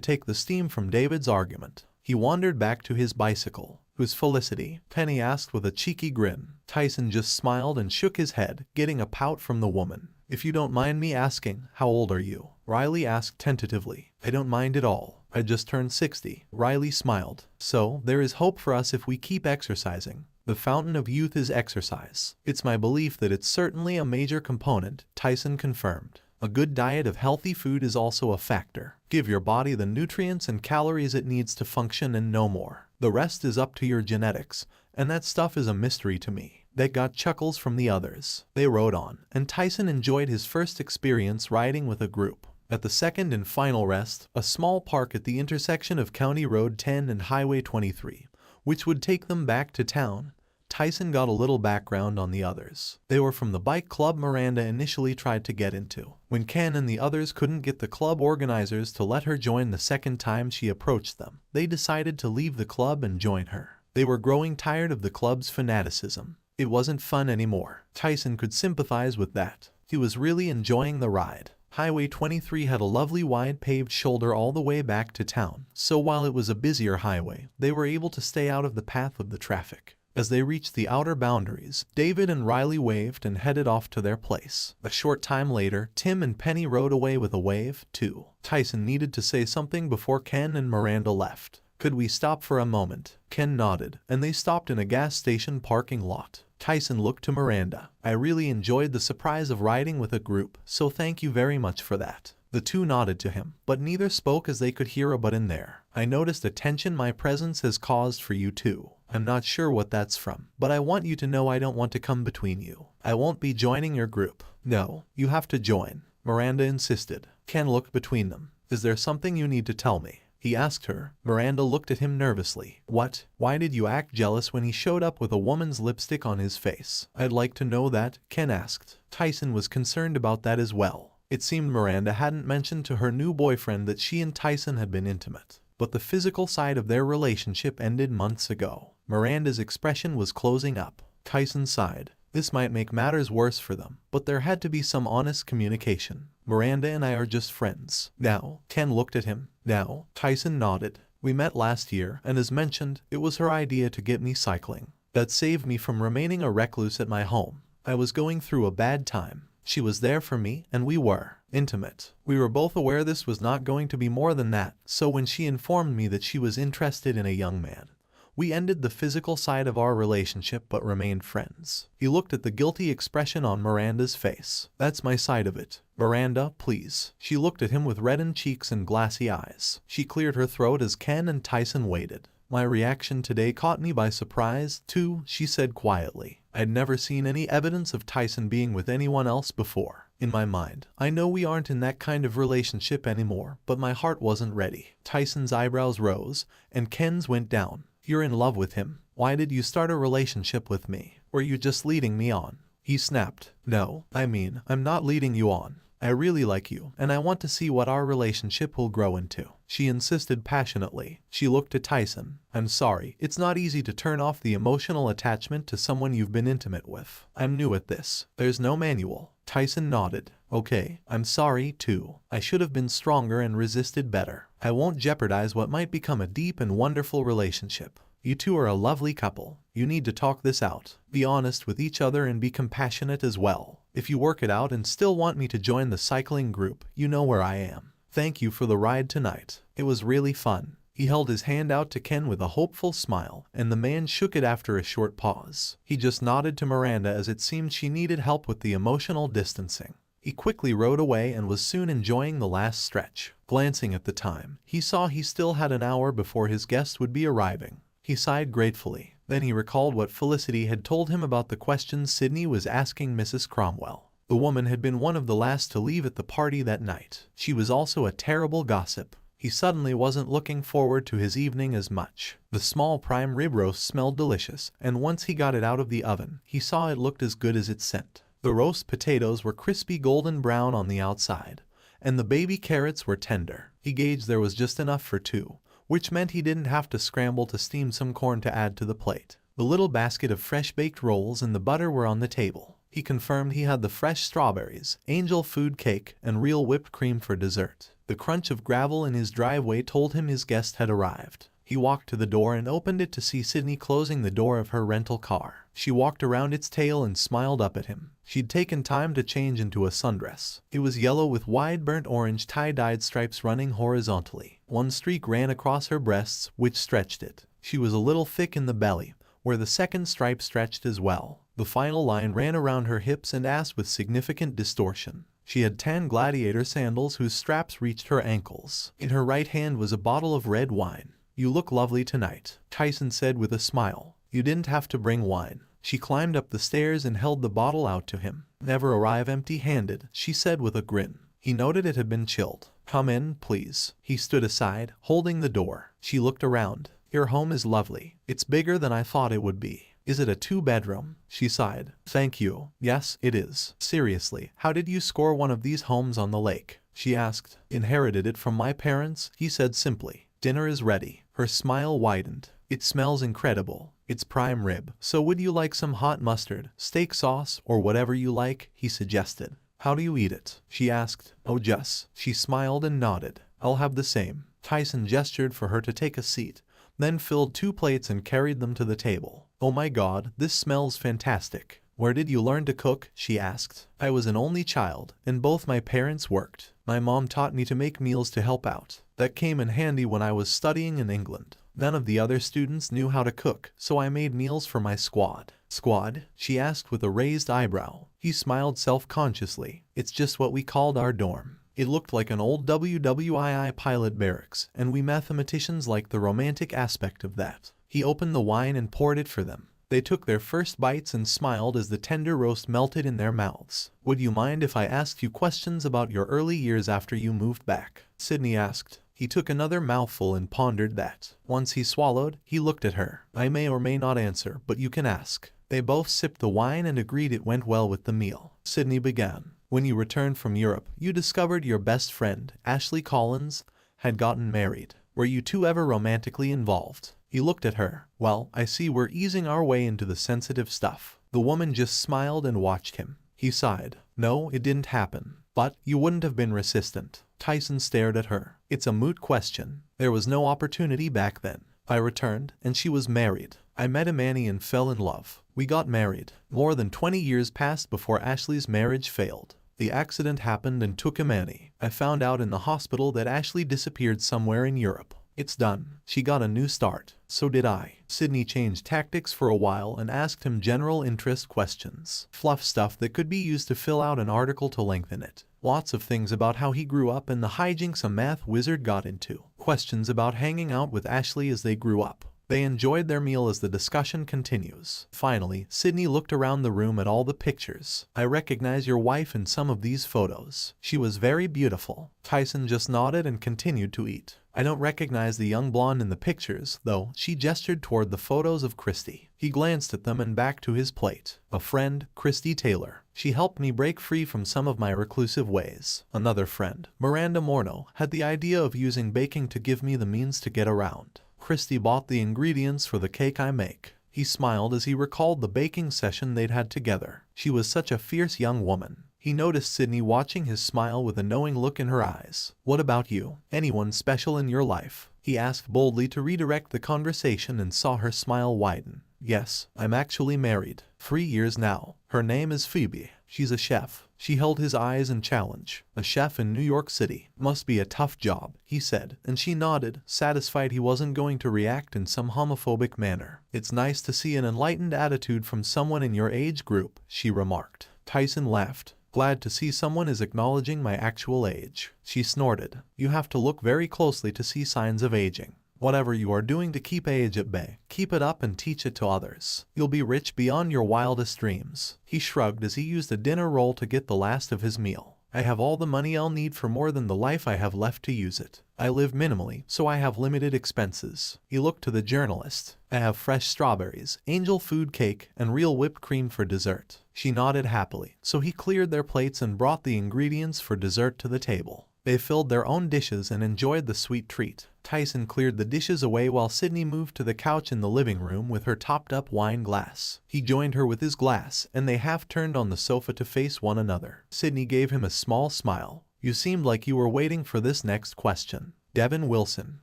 take the steam from David's argument. He wandered back to his bicycle. "Who's Felicity?" Penny asked with a cheeky grin. Tyson just smiled and shook his head, getting a pout from the woman. "If you don't mind me asking, how old are you?" Riley asked tentatively. "I don't mind at all. I just turned 60. Riley smiled. "So, there is hope for us if we keep exercising. The fountain of youth is exercise." "It's my belief that it's certainly a major component," Tyson confirmed. "A good diet of healthy food is also a factor. Give your body the nutrients and calories it needs to function and no more. The rest is up to your genetics, and that stuff is a mystery to me." That got chuckles from the others. They rode on, and Tyson enjoyed his first experience riding with a group. At the second and final rest, a small park at the intersection of County Road 10 and Highway 23, which would take them back to town, Tyson got a little background on the others. They were from the bike club Miranda initially tried to get into. When Ken and the others couldn't get the club organizers to let her join the second time she approached them, they decided to leave the club and join her. They were growing tired of the club's fanaticism. It wasn't fun anymore. Tyson could sympathize with that. He was really enjoying the ride. Highway 23 had a lovely wide paved shoulder all the way back to town, so while it was a busier highway, they were able to stay out of the path of the traffic. As they reached the outer boundaries, David and Riley waved and headed off to their place. A short time later, Tim and Penny rode away with a wave, too. Tyson needed to say something before Ken and Miranda left. "Could we stop for a moment?" Ken nodded, and they stopped in a gas station parking lot. Tyson looked to Miranda. "I really enjoyed the surprise of riding with a group, so thank you very much for that." The two nodded to him, but neither spoke as they could hear a but in there. "I noticed a tension my presence has caused for you too. I'm not sure what that's from, but I want you to know I don't want to come between you. I won't be joining your group." "No, you have to join," Miranda insisted. Ken looked between them. "Is there something you need to tell me?" he asked her. Miranda looked at him nervously. "What? Why did you act jealous when he showed up with a woman's lipstick on his face?" "I'd like to know that," Ken asked. Tyson was concerned about that as well. It seemed Miranda hadn't mentioned to her new boyfriend that she and Tyson had been intimate. But the physical side of their relationship ended months ago. Miranda's expression was closing up. Tyson sighed. This might make matters worse for them, but there had to be some honest communication. "Miranda and I are just friends." "Now?" Ken looked at him. "Now?" Tyson nodded. "We met last year, and as mentioned, it was her idea to get me cycling. That saved me from remaining a recluse at my home. I was going through a bad time. She was there for me, and we were intimate. We were both aware this was not going to be more than that, so when she informed me that she was interested in a young man, we ended the physical side of our relationship but remained friends." He looked at the guilty expression on Miranda's face. "That's my side of it. Miranda, please." She looked at him with reddened cheeks and glassy eyes. She cleared her throat as Ken and Tyson waited. "My reaction today caught me by surprise, too," she said quietly. "I'd never seen any evidence of Tyson being with anyone else before. In my mind, I know we aren't in that kind of relationship anymore, but my heart wasn't ready." Tyson's eyebrows rose, and Ken's went down. "You're in love with him. Why did you start a relationship with me? Were you just leading me on?" He snapped. "No, I mean, I'm not leading you on. I really like you, and I want to see what our relationship will grow into," she insisted passionately. She looked at Tyson. "I'm sorry, it's not easy to turn off the emotional attachment to someone you've been intimate with. I'm new at this. There's no manual." Tyson nodded. "Okay, I'm sorry, too. I should have been stronger and resisted better. I won't jeopardize what might become a deep and wonderful relationship. You two are a lovely couple. You need to talk this out. Be honest with each other and be compassionate as well. If you work it out and still want me to join the cycling group, you know where I am. Thank you for the ride tonight. It was really fun." He held his hand out to Ken with a hopeful smile, and the man shook it after a short pause. He just nodded to Miranda as it seemed she needed help with the emotional distancing. He quickly rode away and was soon enjoying the last stretch. Glancing at the time, he saw he still had an hour before his guest would be arriving. He sighed gratefully. Then he recalled what Felicity had told him about the questions Sydney was asking Mrs. Cromwell. The woman had been one of the last to leave at the party that night. She was also a terrible gossip. He suddenly wasn't looking forward to his evening as much. The small prime rib roast smelled delicious, and once he got it out of the oven, he saw it looked as good as its scent. The roast potatoes were crispy golden brown on the outside, and the baby carrots were tender. He gauged there was just enough for two, which meant he didn't have to scramble to steam some corn to add to the plate. The little basket of fresh baked rolls and the butter were on the table. He confirmed he had the fresh strawberries, angel food cake, and real whipped cream for dessert. The crunch of gravel in his driveway told him his guest had arrived. He walked to the door and opened it to see Sydney closing the door of her rental car. She walked around its tail and smiled up at him. She'd taken time to change into a sundress. It was yellow with wide burnt orange tie-dyed stripes running horizontally. One streak ran across her breasts, which stretched it. She was a little thick in the belly, where the second stripe stretched as well. The final line ran around her hips and ass with significant distortion. She had tan gladiator sandals whose straps reached her ankles. In her right hand was a bottle of red wine. "You look lovely tonight," Tyson said with a smile. "You didn't have to bring wine." She climbed up the stairs and held the bottle out to him. "Never arrive empty-handed," she said with a grin. He noted it had been chilled. "Come in, please." He stood aside, holding the door. She looked around. "Your home is lovely. It's bigger than I thought it would be." "Is it a two-bedroom?" She sighed. "Thank you. Yes, it is." "Seriously, how did you score one of these homes on the lake?" she asked. "Inherited it from my parents," he said simply. "Dinner is ready." Her smile widened. "It smells incredible. It's prime rib. So would you like some hot mustard, steak sauce, or whatever you like?" he suggested. "How do you eat it?" she asked. "Oh, just." She smiled and nodded. "I'll have the same." Tyson gestured for her to take a seat, then filled 2 plates and carried them to the table. "Oh my God, this smells fantastic." "Where did you learn to cook?" she asked. "I was an only child, and both my parents worked. My mom taught me to make meals to help out. That came in handy when I was studying in England. None of the other students knew how to cook, so I made meals for my squad." "Squad?" she asked with a raised eyebrow. He smiled self-consciously. "It's just what we called our dorm. It looked like an old WWII pilot barracks, and we mathematicians liked the romantic aspect of that." He opened the wine and poured it for them. They took their first bites and smiled as the tender roast melted in their mouths. "Would you mind if I asked you questions about your early years after you moved back?" Sydney asked. He took another mouthful and pondered that. Once he swallowed, he looked at her. "I may or may not answer, but you can ask." They both sipped the wine and agreed it went well with the meal. Sydney began. "When you returned from Europe, you discovered your best friend, Ashley Collins, had gotten married. Were you two ever romantically involved?" He looked at her. "Well, I see we're easing our way into the sensitive stuff." The woman just smiled and watched him. He sighed. "No, it didn't happen. But you wouldn't have been resistant." Tyson stared at her. "It's a moot question. There was no opportunity back then. I returned, and she was married. I met Imani and fell in love. We got married. More than 20 years passed before Ashley's marriage failed. The accident happened and took Imani. I found out in the hospital that Ashley disappeared somewhere in Europe. It's done. She got a new start. So did I." Sydney changed tactics for a while and asked him general interest questions. Fluff stuff that could be used to fill out an article to lengthen it. Lots of things about how he grew up and the hijinks a math wizard got into. Questions about hanging out with Ashley as they grew up. They enjoyed their meal as the discussion continues. Finally, Sydney looked around the room at all the pictures. "I recognize your wife in some of these photos. She was very beautiful." Tyson just nodded and continued to eat. "I don't recognize the young blonde in the pictures, though." She gestured toward the photos of Christy. He glanced at them and back to his plate. "A friend, Christy Taylor. She helped me break free from some of my reclusive ways. Another friend, Miranda Morno, had the idea of using baking to give me the means to get around. Christy bought the ingredients for the cake I make." He smiled as he recalled the baking session they'd had together. She was such a fierce young woman. He noticed Sydney watching his smile with a knowing look in her eyes. "What about you? Anyone special in your life?" he asked boldly to redirect the conversation and saw her smile widen. "Yes, I'm actually married. 3 years now. Her name is Phoebe. She's a chef." She held his eyes in challenge. "A chef in New York City. Must be a tough job," he said, and she nodded, satisfied he wasn't going to react in some homophobic manner. "It's nice to see an enlightened attitude from someone in your age group," she remarked. Tyson laughed. "Glad to see someone is acknowledging my actual age." She snorted. "You have to look very closely to see signs of aging." Whatever you are doing to keep age at bay, keep it up and teach it to others. You'll be rich beyond your wildest dreams. He shrugged as he used a dinner roll to get the last of his meal. I have all the money I'll need for more than the life I have left to use it. I live minimally, so I have limited expenses. He looked to the journalist. I have fresh strawberries, angel food cake, and real whipped cream for dessert. She nodded happily, so he cleared their plates and brought the ingredients for dessert to the table. They filled their own dishes and enjoyed the sweet treat. Tyson cleared the dishes away while Sydney moved to the couch in the living room with her topped-up wine glass. He joined her with his glass, and they half-turned on the sofa to face one another. Sydney gave him a small smile. You seemed like you were waiting for this next question. Devin Wilson.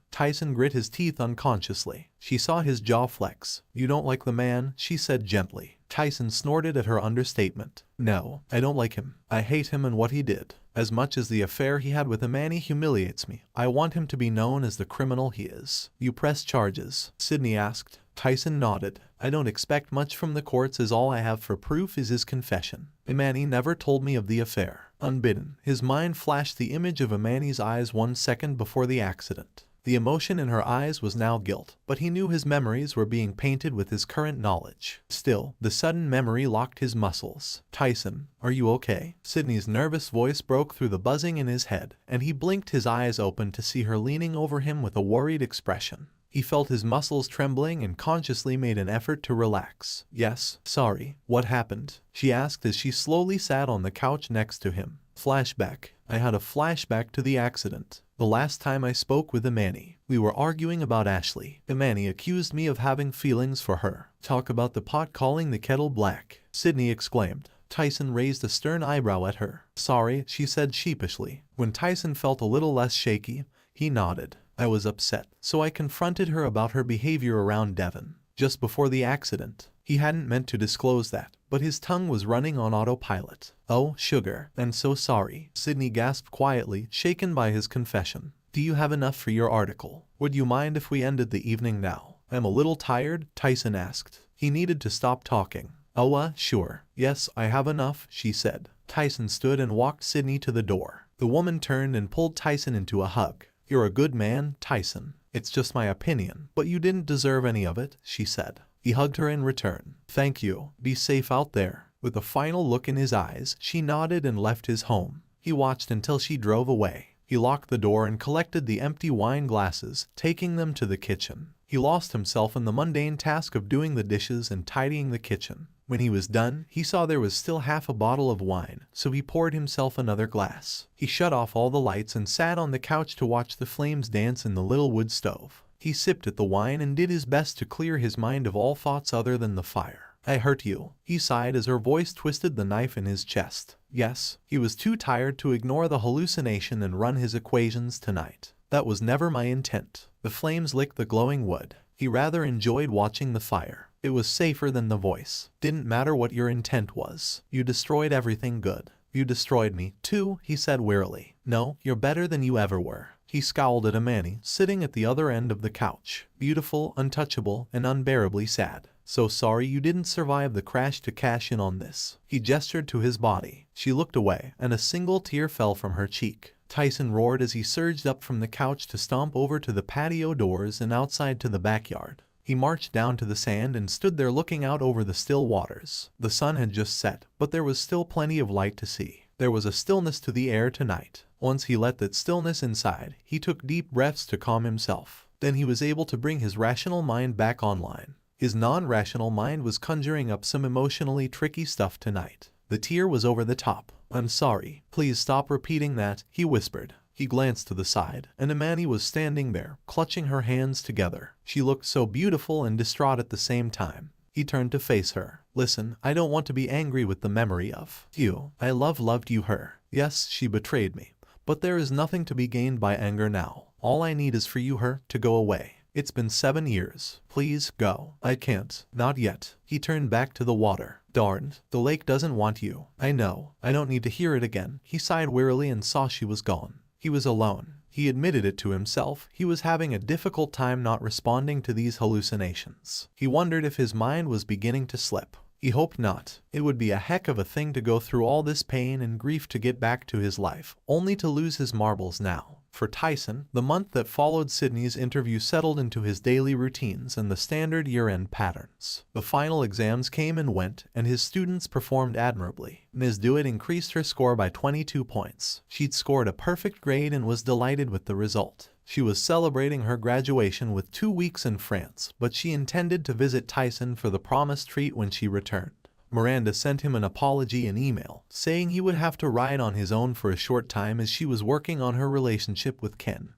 Tyson grit his teeth unconsciously. She saw his jaw flex. You don't like the man, she said gently. Tyson snorted at her understatement. No, I don't like him. I hate him and what he did. As much as the affair he had with Imani humiliates me, I want him to be known as the criminal he is. You press charges? Sydney asked. Tyson nodded. I don't expect much from the courts as all I have for proof is his confession. Imani never told me of the affair. Unbidden, his mind flashed the image of Imani's eyes 1 second before the accident. The emotion in her eyes was now guilt, but he knew his memories were being painted with his current knowledge. Still, the sudden memory locked his muscles. Tyson, are you okay? Sydney's nervous voice broke through the buzzing in his head, and he blinked his eyes open to see her leaning over him with a worried expression. He felt his muscles trembling and consciously made an effort to relax. Yes, sorry. What happened? She asked as she slowly sat on the couch next to him. Flashback. I had a flashback to the accident. The last time I spoke with Imani, we were arguing about Ashley. Imani accused me of having feelings for her. Talk about the pot calling the kettle black, Sydney exclaimed. Tyson raised a stern eyebrow at her. Sorry, she said sheepishly. When Tyson felt a little less shaky, he nodded. I was upset, so I confronted her about her behavior around Devin. Just before the accident. He hadn't meant to disclose that, but his tongue was running on autopilot. Oh, sugar, I'm so sorry, Sydney gasped quietly, shaken by his confession. Do you have enough for your article? Would you mind if we ended the evening now? I'm a little tired, Tyson asked. He needed to stop talking. Oh, sure. Yes, I have enough, she said. Tyson stood and walked Sydney to the door. The woman turned and pulled Tyson into a hug. You're a good man, Tyson. It's just my opinion, but you didn't deserve any of it, she said. He hugged her in return. Thank you. Be safe out there. With a final look in his eyes, she nodded and left his home. He watched until she drove away. He locked the door and collected the empty wine glasses, taking them to the kitchen. He lost himself in the mundane task of doing the dishes and tidying the kitchen. When he was done, he saw there was still half a bottle of wine, so he poured himself another glass. He shut off all the lights and sat on the couch to watch the flames dance in the little wood stove. He sipped at the wine and did his best to clear his mind of all thoughts other than the fire. I hurt you, he sighed as her voice twisted the knife in his chest. Yes, he was too tired to ignore the hallucination and run his equations tonight. That was never my intent. The flames licked the glowing wood. He rather enjoyed watching the fire. It was safer than the voice. Didn't matter what your intent was. You destroyed everything good. You destroyed me, too, he said wearily. No, you're better than you ever were. He scowled at Imani, sitting at the other end of the couch. Beautiful, untouchable, and unbearably sad. So sorry you didn't survive the crash to cash in on this. He gestured to his body. She looked away, and a single tear fell from her cheek. Tyson roared as he surged up from the couch to stomp over to the patio doors and outside to the backyard. He marched down to the sand and stood there looking out over the still waters. The sun had just set, but there was still plenty of light to see. There was a stillness to the air tonight. Once he let that stillness inside, he took deep breaths to calm himself. Then he was able to bring his rational mind back online. His non-rational mind was conjuring up some emotionally tricky stuff tonight. The tear was over the top. I'm sorry. Please stop repeating that, he whispered. He glanced to the side, and Imani was standing there, clutching her hands together. She looked so beautiful and distraught at the same time. He turned to face her. Listen, I don't want to be angry with the memory of you. I loved you her. Yes, she betrayed me. But there is nothing to be gained by anger now. All I need is for you her to go away. It's been 7 years. Please go. I can't. Not yet. He turned back to the water. Darned. The lake doesn't want you. I know. I don't need to hear it again. He sighed wearily and saw she was gone. He was alone. He admitted it to himself. He was having a difficult time not responding to these hallucinations. He wondered if his mind was beginning to slip. He hoped not. It would be a heck of a thing to go through all this pain and grief to get back to his life, only to lose his marbles now. For Tyson, the month that followed Sydney's interview settled into his daily routines and the standard year-end patterns. The final exams came and went, and his students performed admirably. Ms. Dewitt increased her score by 22 points. She'd scored a perfect grade and was delighted with the result. She was celebrating her graduation with 2 weeks in France, but she intended to visit Tyson for the promised treat when she returned. Miranda sent him an apology in email, saying he would have to ride on his own for a short time as she was working on her relationship with Ken,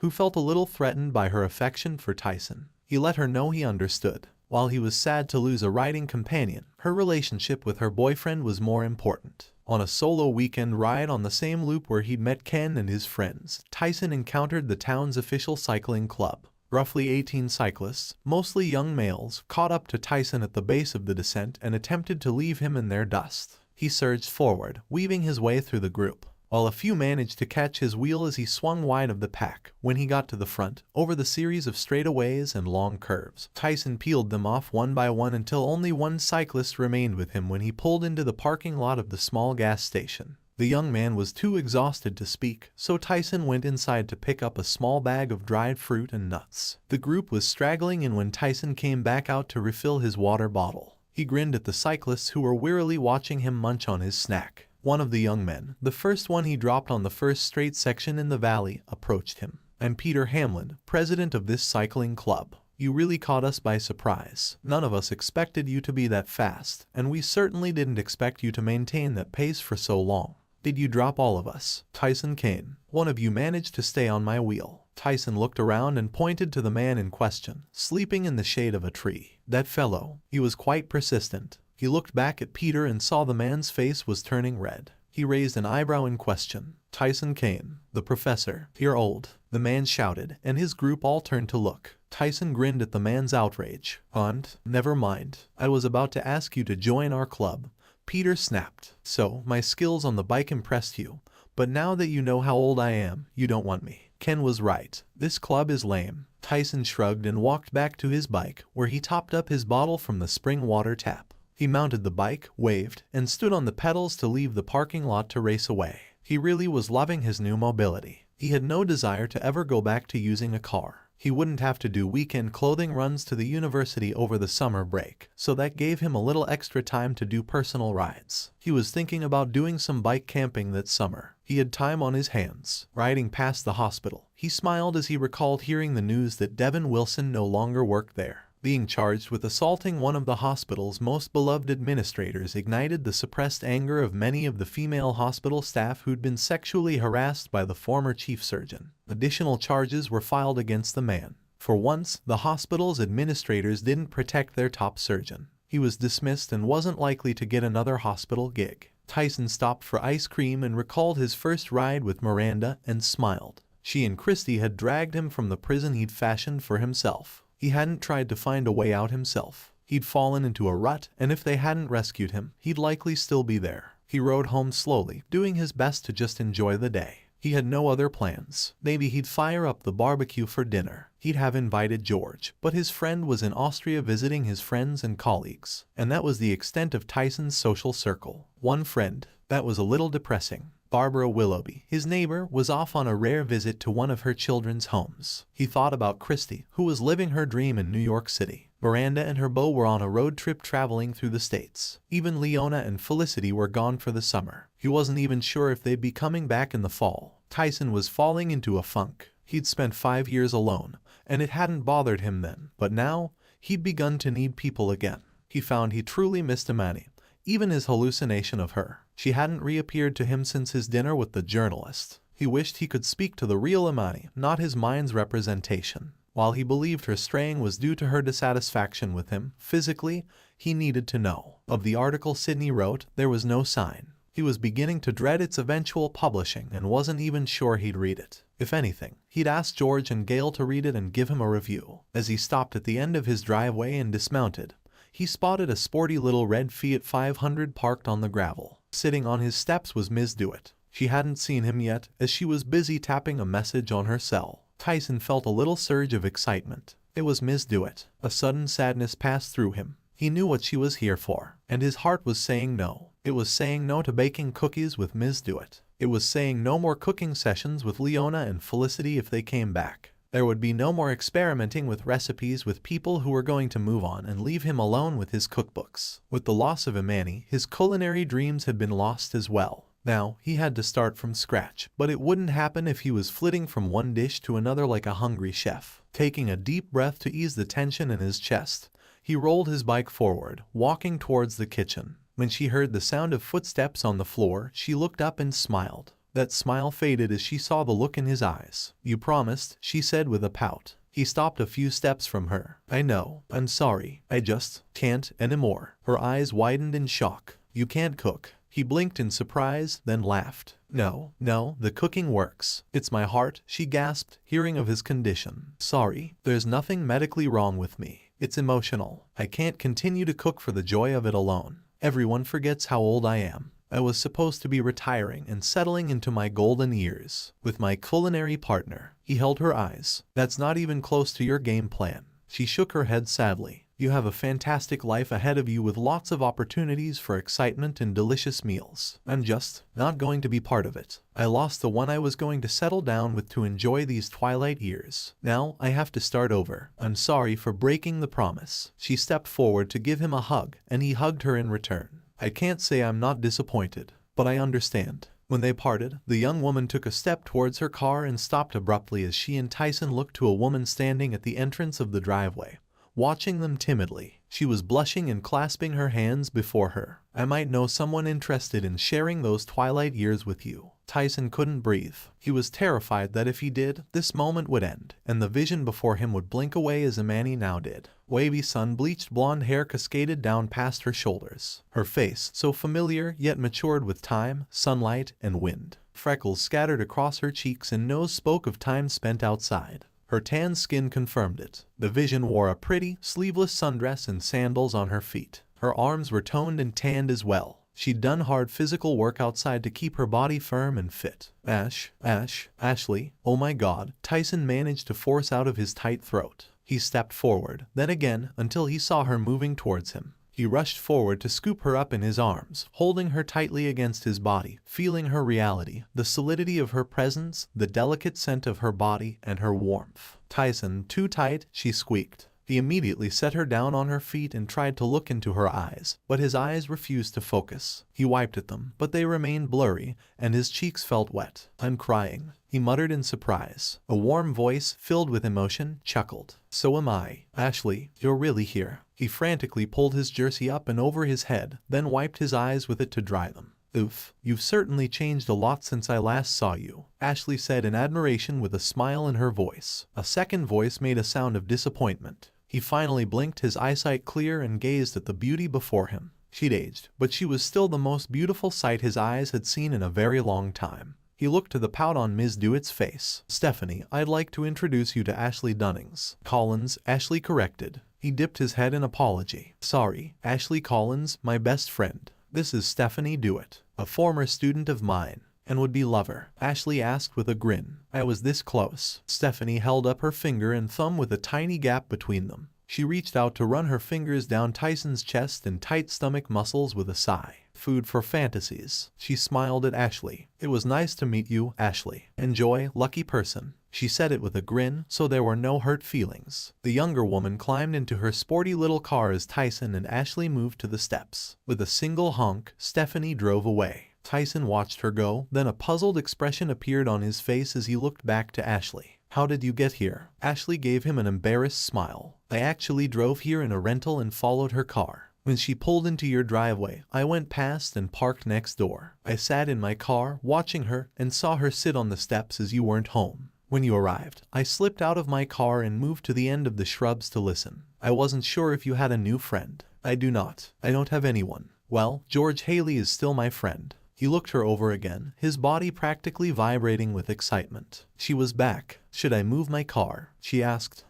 who felt a little threatened by her affection for Tyson. He let her know he understood. While he was sad to lose a riding companion, her relationship with her boyfriend was more important. On a solo weekend ride on the same loop where he'd met Ken and his friends, Tyson encountered the town's official cycling club. Roughly 18 cyclists, mostly young males, caught up to Tyson at the base of the descent and attempted to leave him in their dust. He surged forward, weaving his way through the group, while a few managed to catch his wheel as he swung wide of the pack. When he got to the front, over the series of straightaways and long curves, Tyson peeled them off one by one until only one cyclist remained with him when he pulled into the parking lot of the small gas station. The young man was too exhausted to speak, so Tyson went inside to pick up a small bag of dried fruit and nuts. The group was straggling in when Tyson came back out to refill his water bottle. He grinned at the cyclists who were wearily watching him munch on his snack. One of the young men, the first one he dropped on the first straight section in the valley, approached him. "I'm Peter Hamlin, president of this cycling club. You really caught us by surprise. None of us expected you to be that fast, and we certainly didn't expect you to maintain that pace for so long. Did you drop all of us?" Tyson Kane. "One of you managed to stay on my wheel." Tyson looked around and pointed to the man in question, sleeping in the shade of a tree. "That fellow." He was quite persistent. He looked back at Peter and saw the man's face was turning red. He raised an eyebrow in question. "Tyson Kane, the professor. You're old," the man shouted, and his group all turned to look. Tyson grinned at the man's outrage. "Aunt, never mind. I was about to ask you to join our club," Peter snapped. "So, my skills on the bike impressed you, but now that you know how old I am, you don't want me." Ken was right. This club is lame. Tyson shrugged and walked back to his bike, where he topped up his bottle from the spring water tap. He mounted the bike, waved, and stood on the pedals to leave the parking lot to race away. He really was loving his new mobility. He had no desire to ever go back to using a car. He wouldn't have to do weekend clothing runs to the university over the summer break, so that gave him a little extra time to do personal rides. He was thinking about doing some bike camping that summer. He had time on his hands. Riding past the hospital, he smiled as he recalled hearing the news that Devin Wilson no longer worked there. Being charged with assaulting one of the hospital's most beloved administrators ignited the suppressed anger of many of the female hospital staff who'd been sexually harassed by the former chief surgeon. Additional charges were filed against the man. For once, the hospital's administrators didn't protect their top surgeon. He was dismissed and wasn't likely to get another hospital gig. Tyson stopped for ice cream and recalled his first ride with Miranda and smiled. She and Christy had dragged him from the prison he'd fashioned for himself. He hadn't tried to find a way out himself. He'd fallen into a rut, and if they hadn't rescued him, he'd likely still be there. He rode home slowly, doing his best to just enjoy the day. He had no other plans. Maybe he'd fire up the barbecue for dinner. He'd have invited George, but his friend was in Austria visiting his friends and colleagues, and that was the extent of Tyson's social circle. One friend. That was a little depressing. Barbara Willoughby, his neighbor, was off on a rare visit to one of her children's homes. He thought about Christy, who was living her dream in New York City. Miranda and her beau were on a road trip traveling through the States. Even Leona and Felicity were gone for the summer. He wasn't even sure if they'd be coming back in the fall. Tyson was falling into a funk. He'd spent 5 years alone, and it hadn't bothered him then. But now, he'd begun to need people again. He found he truly missed Imani. Even his hallucination of her. She hadn't reappeared to him since his dinner with the journalist. He wished he could speak to the real Imani, not his mind's representation. While he believed her straying was due to her dissatisfaction with him, physically, he needed to know. Of the article Sydney wrote, there was no sign. He was beginning to dread its eventual publishing and wasn't even sure he'd read it. If anything, he'd ask George and Gail to read it and give him a review. As he stopped at the end of his driveway and dismounted, he spotted a sporty little red Fiat 500 parked on the gravel. Sitting on his steps was Ms. Dewitt. She hadn't seen him yet, as she was busy tapping a message on her cell. Tyson felt a little surge of excitement. It was Ms. Dewitt. A sudden sadness passed through him. He knew what she was here for, and his heart was saying no. It was saying no to baking cookies with Ms. Dewitt. It was saying no more cooking sessions with Leona and Felicity if they came back. There would be no more experimenting with recipes with people who were going to move on and leave him alone with his cookbooks. With the loss of Imani, his culinary dreams had been lost as well. Now, he had to start from scratch, but it wouldn't happen if he was flitting from one dish to another like a hungry chef. Taking a deep breath to ease the tension in his chest, he rolled his bike forward, walking towards the kitchen. When she heard the sound of footsteps on the floor, she looked up and smiled. That smile faded as she saw the look in his eyes. "You promised," she said with a pout. He stopped a few steps from her. "I know. I'm sorry. I just can't anymore." Her eyes widened in shock. "You can't cook." He blinked in surprise, then laughed. No, the cooking works. It's my heart," she gasped, hearing of his condition. "Sorry, there's nothing medically wrong with me. It's emotional. I can't continue to cook for the joy of it alone. Everyone forgets how old I am. I was supposed to be retiring and settling into my golden years with my culinary partner." He held her eyes. "That's not even close to your game plan." She shook her head sadly. "You have a fantastic life ahead of you with lots of opportunities for excitement and delicious meals. I'm just not going to be part of it. I lost the one I was going to settle down with to enjoy these twilight years. Now I have to start over. I'm sorry for breaking the promise." She stepped forward to give him a hug, and he hugged her in return. "I can't say I'm not disappointed, but I understand." When they parted, the young woman took a step towards her car and stopped abruptly as she and Tyson looked to a woman standing at the entrance of the driveway, watching them timidly. She was blushing and clasping her hands before her. "I might know someone interested in sharing those twilight years with you." Tyson couldn't breathe. He was terrified that if he did, this moment would end, and the vision before him would blink away as Imani now did. Wavy sun-bleached blonde hair cascaded down past her shoulders. Her face, so familiar yet matured with time, sunlight, and wind. Freckles scattered across her cheeks and nose spoke of time spent outside. Her tan skin confirmed it. The vision wore a pretty, sleeveless sundress and sandals on her feet. Her arms were toned and tanned as well. She'd done hard physical work outside to keep her body firm and fit. Ashley, oh my God," Tyson managed to force out of his tight throat. He stepped forward, then again, until he saw her moving towards him. He rushed forward to scoop her up in his arms, holding her tightly against his body, feeling her reality, the solidity of her presence, the delicate scent of her body, and her warmth. "Tyson, too tight," she squeaked. He immediately set her down on her feet and tried to look into her eyes, but his eyes refused to focus. He wiped at them, but they remained blurry, and his cheeks felt wet. "I'm crying," he muttered in surprise. A warm voice, filled with emotion, chuckled. "So am I. Ashley, you're really here." He frantically pulled his jersey up and over his head, then wiped his eyes with it to dry them. "Oof, you've certainly changed a lot since I last saw you," Ashley said in admiration with a smile in her voice. A second voice made a sound of disappointment. He finally blinked, his eyesight clear, and gazed at the beauty before him. She'd aged, but she was still the most beautiful sight his eyes had seen in a very long time. He looked to the pout on Ms. Dewitt's face. "Stephanie, I'd like to introduce you to Ashley Dunnings." "Collins," Ashley corrected. He dipped his head in apology. "Sorry, Ashley Collins, my best friend. This is Stephanie Dewitt, a former student of mine." "And would-be lover?" Ashley asked with a grin. "I was this close." Stephanie held up her finger and thumb with a tiny gap between them. She reached out to run her fingers down Tyson's chest and tight stomach muscles with a sigh. "Food for fantasies." She smiled at Ashley. "It was nice to meet you, Ashley. Enjoy, lucky person." She said it with a grin, so there were no hurt feelings. The younger woman climbed into her sporty little car as Tyson and Ashley moved to the steps. With a single honk, Stephanie drove away. Tyson watched her go, then a puzzled expression appeared on his face as he looked back to Ashley. "How did you get here?" Ashley gave him an embarrassed smile. "I actually drove here in a rental and followed her car. When she pulled into your driveway, I went past and parked next door. I sat in my car, watching her, and saw her sit on the steps as you weren't home. When you arrived, I slipped out of my car and moved to the end of the shrubs to listen. I wasn't sure if you had a new friend." "I do not. I don't have anyone." "Well, George Haley is still my friend." He looked her over again, his body practically vibrating with excitement. She was back. "Should I move my car?" she asked.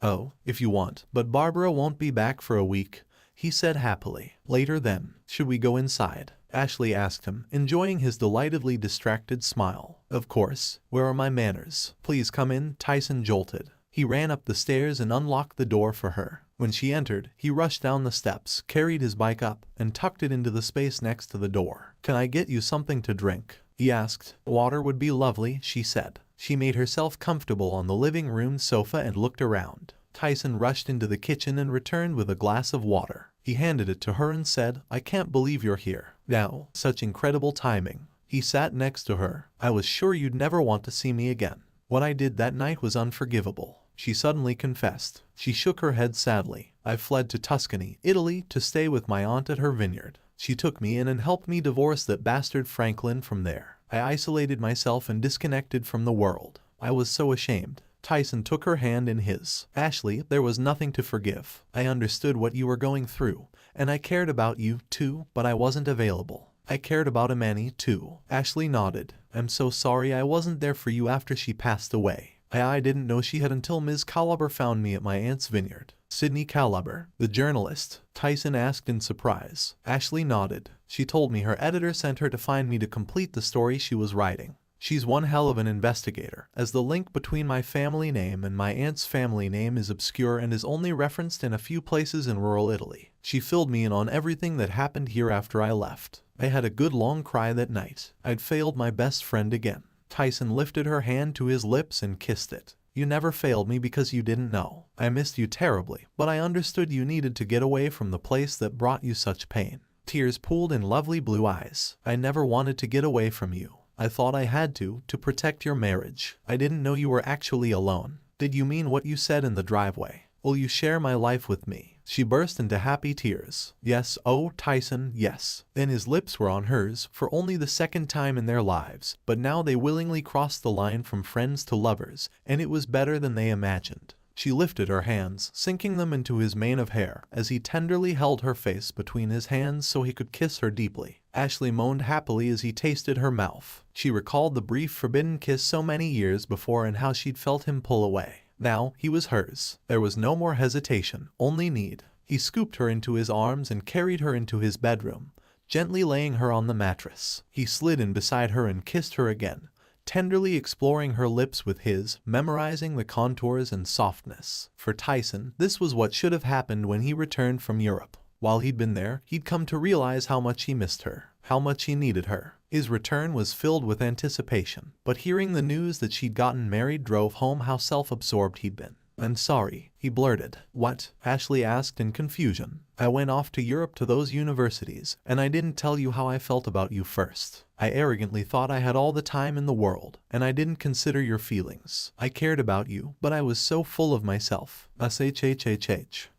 "Oh, if you want, but Barbara won't be back for a week," he said happily. "Later then." "Should we go inside?" Ashley asked him, enjoying his delightedly distracted smile. "Of course. Where are my manners?" "Please come in," Tyson jolted. He ran up the stairs and unlocked the door for her. When she entered, he rushed down the steps, carried his bike up, and tucked it into the space next to the door. "Can I get you something to drink?" he asked. "Water would be lovely," she said. She made herself comfortable on the living room sofa and looked around. Tyson rushed into the kitchen and returned with a glass of water. He handed it to her and said, "I can't believe you're here. Now, such incredible timing." He sat next to her. "I was sure you'd never want to see me again. What I did that night was unforgivable," she suddenly confessed. She shook her head sadly. "I fled to Tuscany, Italy, to stay with my aunt at her vineyard. She took me in and helped me divorce that bastard Franklin. From there, I isolated myself and disconnected from the world. I was so ashamed." Tyson took her hand in his. "Ashley, there was nothing to forgive. I understood what you were going through, and I cared about you, too, but I wasn't available. I cared about Amani, too." Ashley nodded. "I'm so sorry I wasn't there for you after she passed away. I didn't know she had until Ms. Caliber found me at my aunt's vineyard." "Sydney Caliber, the journalist?" Tyson asked in surprise. Ashley nodded. "She told me her editor sent her to find me to complete the story she was writing. She's one hell of an investigator, as the link between my family name and my aunt's family name is obscure and is only referenced in a few places in rural Italy. She filled me in on everything that happened here after I left. I had a good long cry that night. I'd failed my best friend again." Tyson lifted her hand to his lips and kissed it. "You never failed me because you didn't know. I missed you terribly, but I understood you needed to get away from the place that brought you such pain." Tears pooled in lovely blue eyes. "I never wanted to get away from you. I thought I had to protect your marriage. I didn't know you were actually alone." "Did you mean what you said in the driveway? Will you share my life with me?" She burst into happy tears. "Yes, oh, Tyson, yes." Then his lips were on hers for only the second time in their lives, but now they willingly crossed the line from friends to lovers, and it was better than they imagined. She lifted her hands, sinking them into his mane of hair, as he tenderly held her face between his hands so he could kiss her deeply. Ashley moaned happily as he tasted her mouth. She recalled the brief forbidden kiss so many years before and how she'd felt him pull away. Now he was hers. There was no more hesitation, only need. He scooped her into his arms and carried her into his bedroom, gently laying her on the mattress. He slid in beside her and kissed her again, tenderly exploring her lips with his, memorizing the contours and softness. For Tyson, this was what should have happened when he returned from Europe. While he'd been there, he'd come to realize how much he missed her, how much he needed her. His return was filled with anticipation, but hearing the news that she'd gotten married drove home how self-absorbed he'd been. "I'm sorry," he blurted. "What?" Ashley asked in confusion. "I went off to Europe to those universities, and I didn't tell you how I felt about you first. I arrogantly thought I had all the time in the world, and I didn't consider your feelings. I cared about you, but I was so full of myself.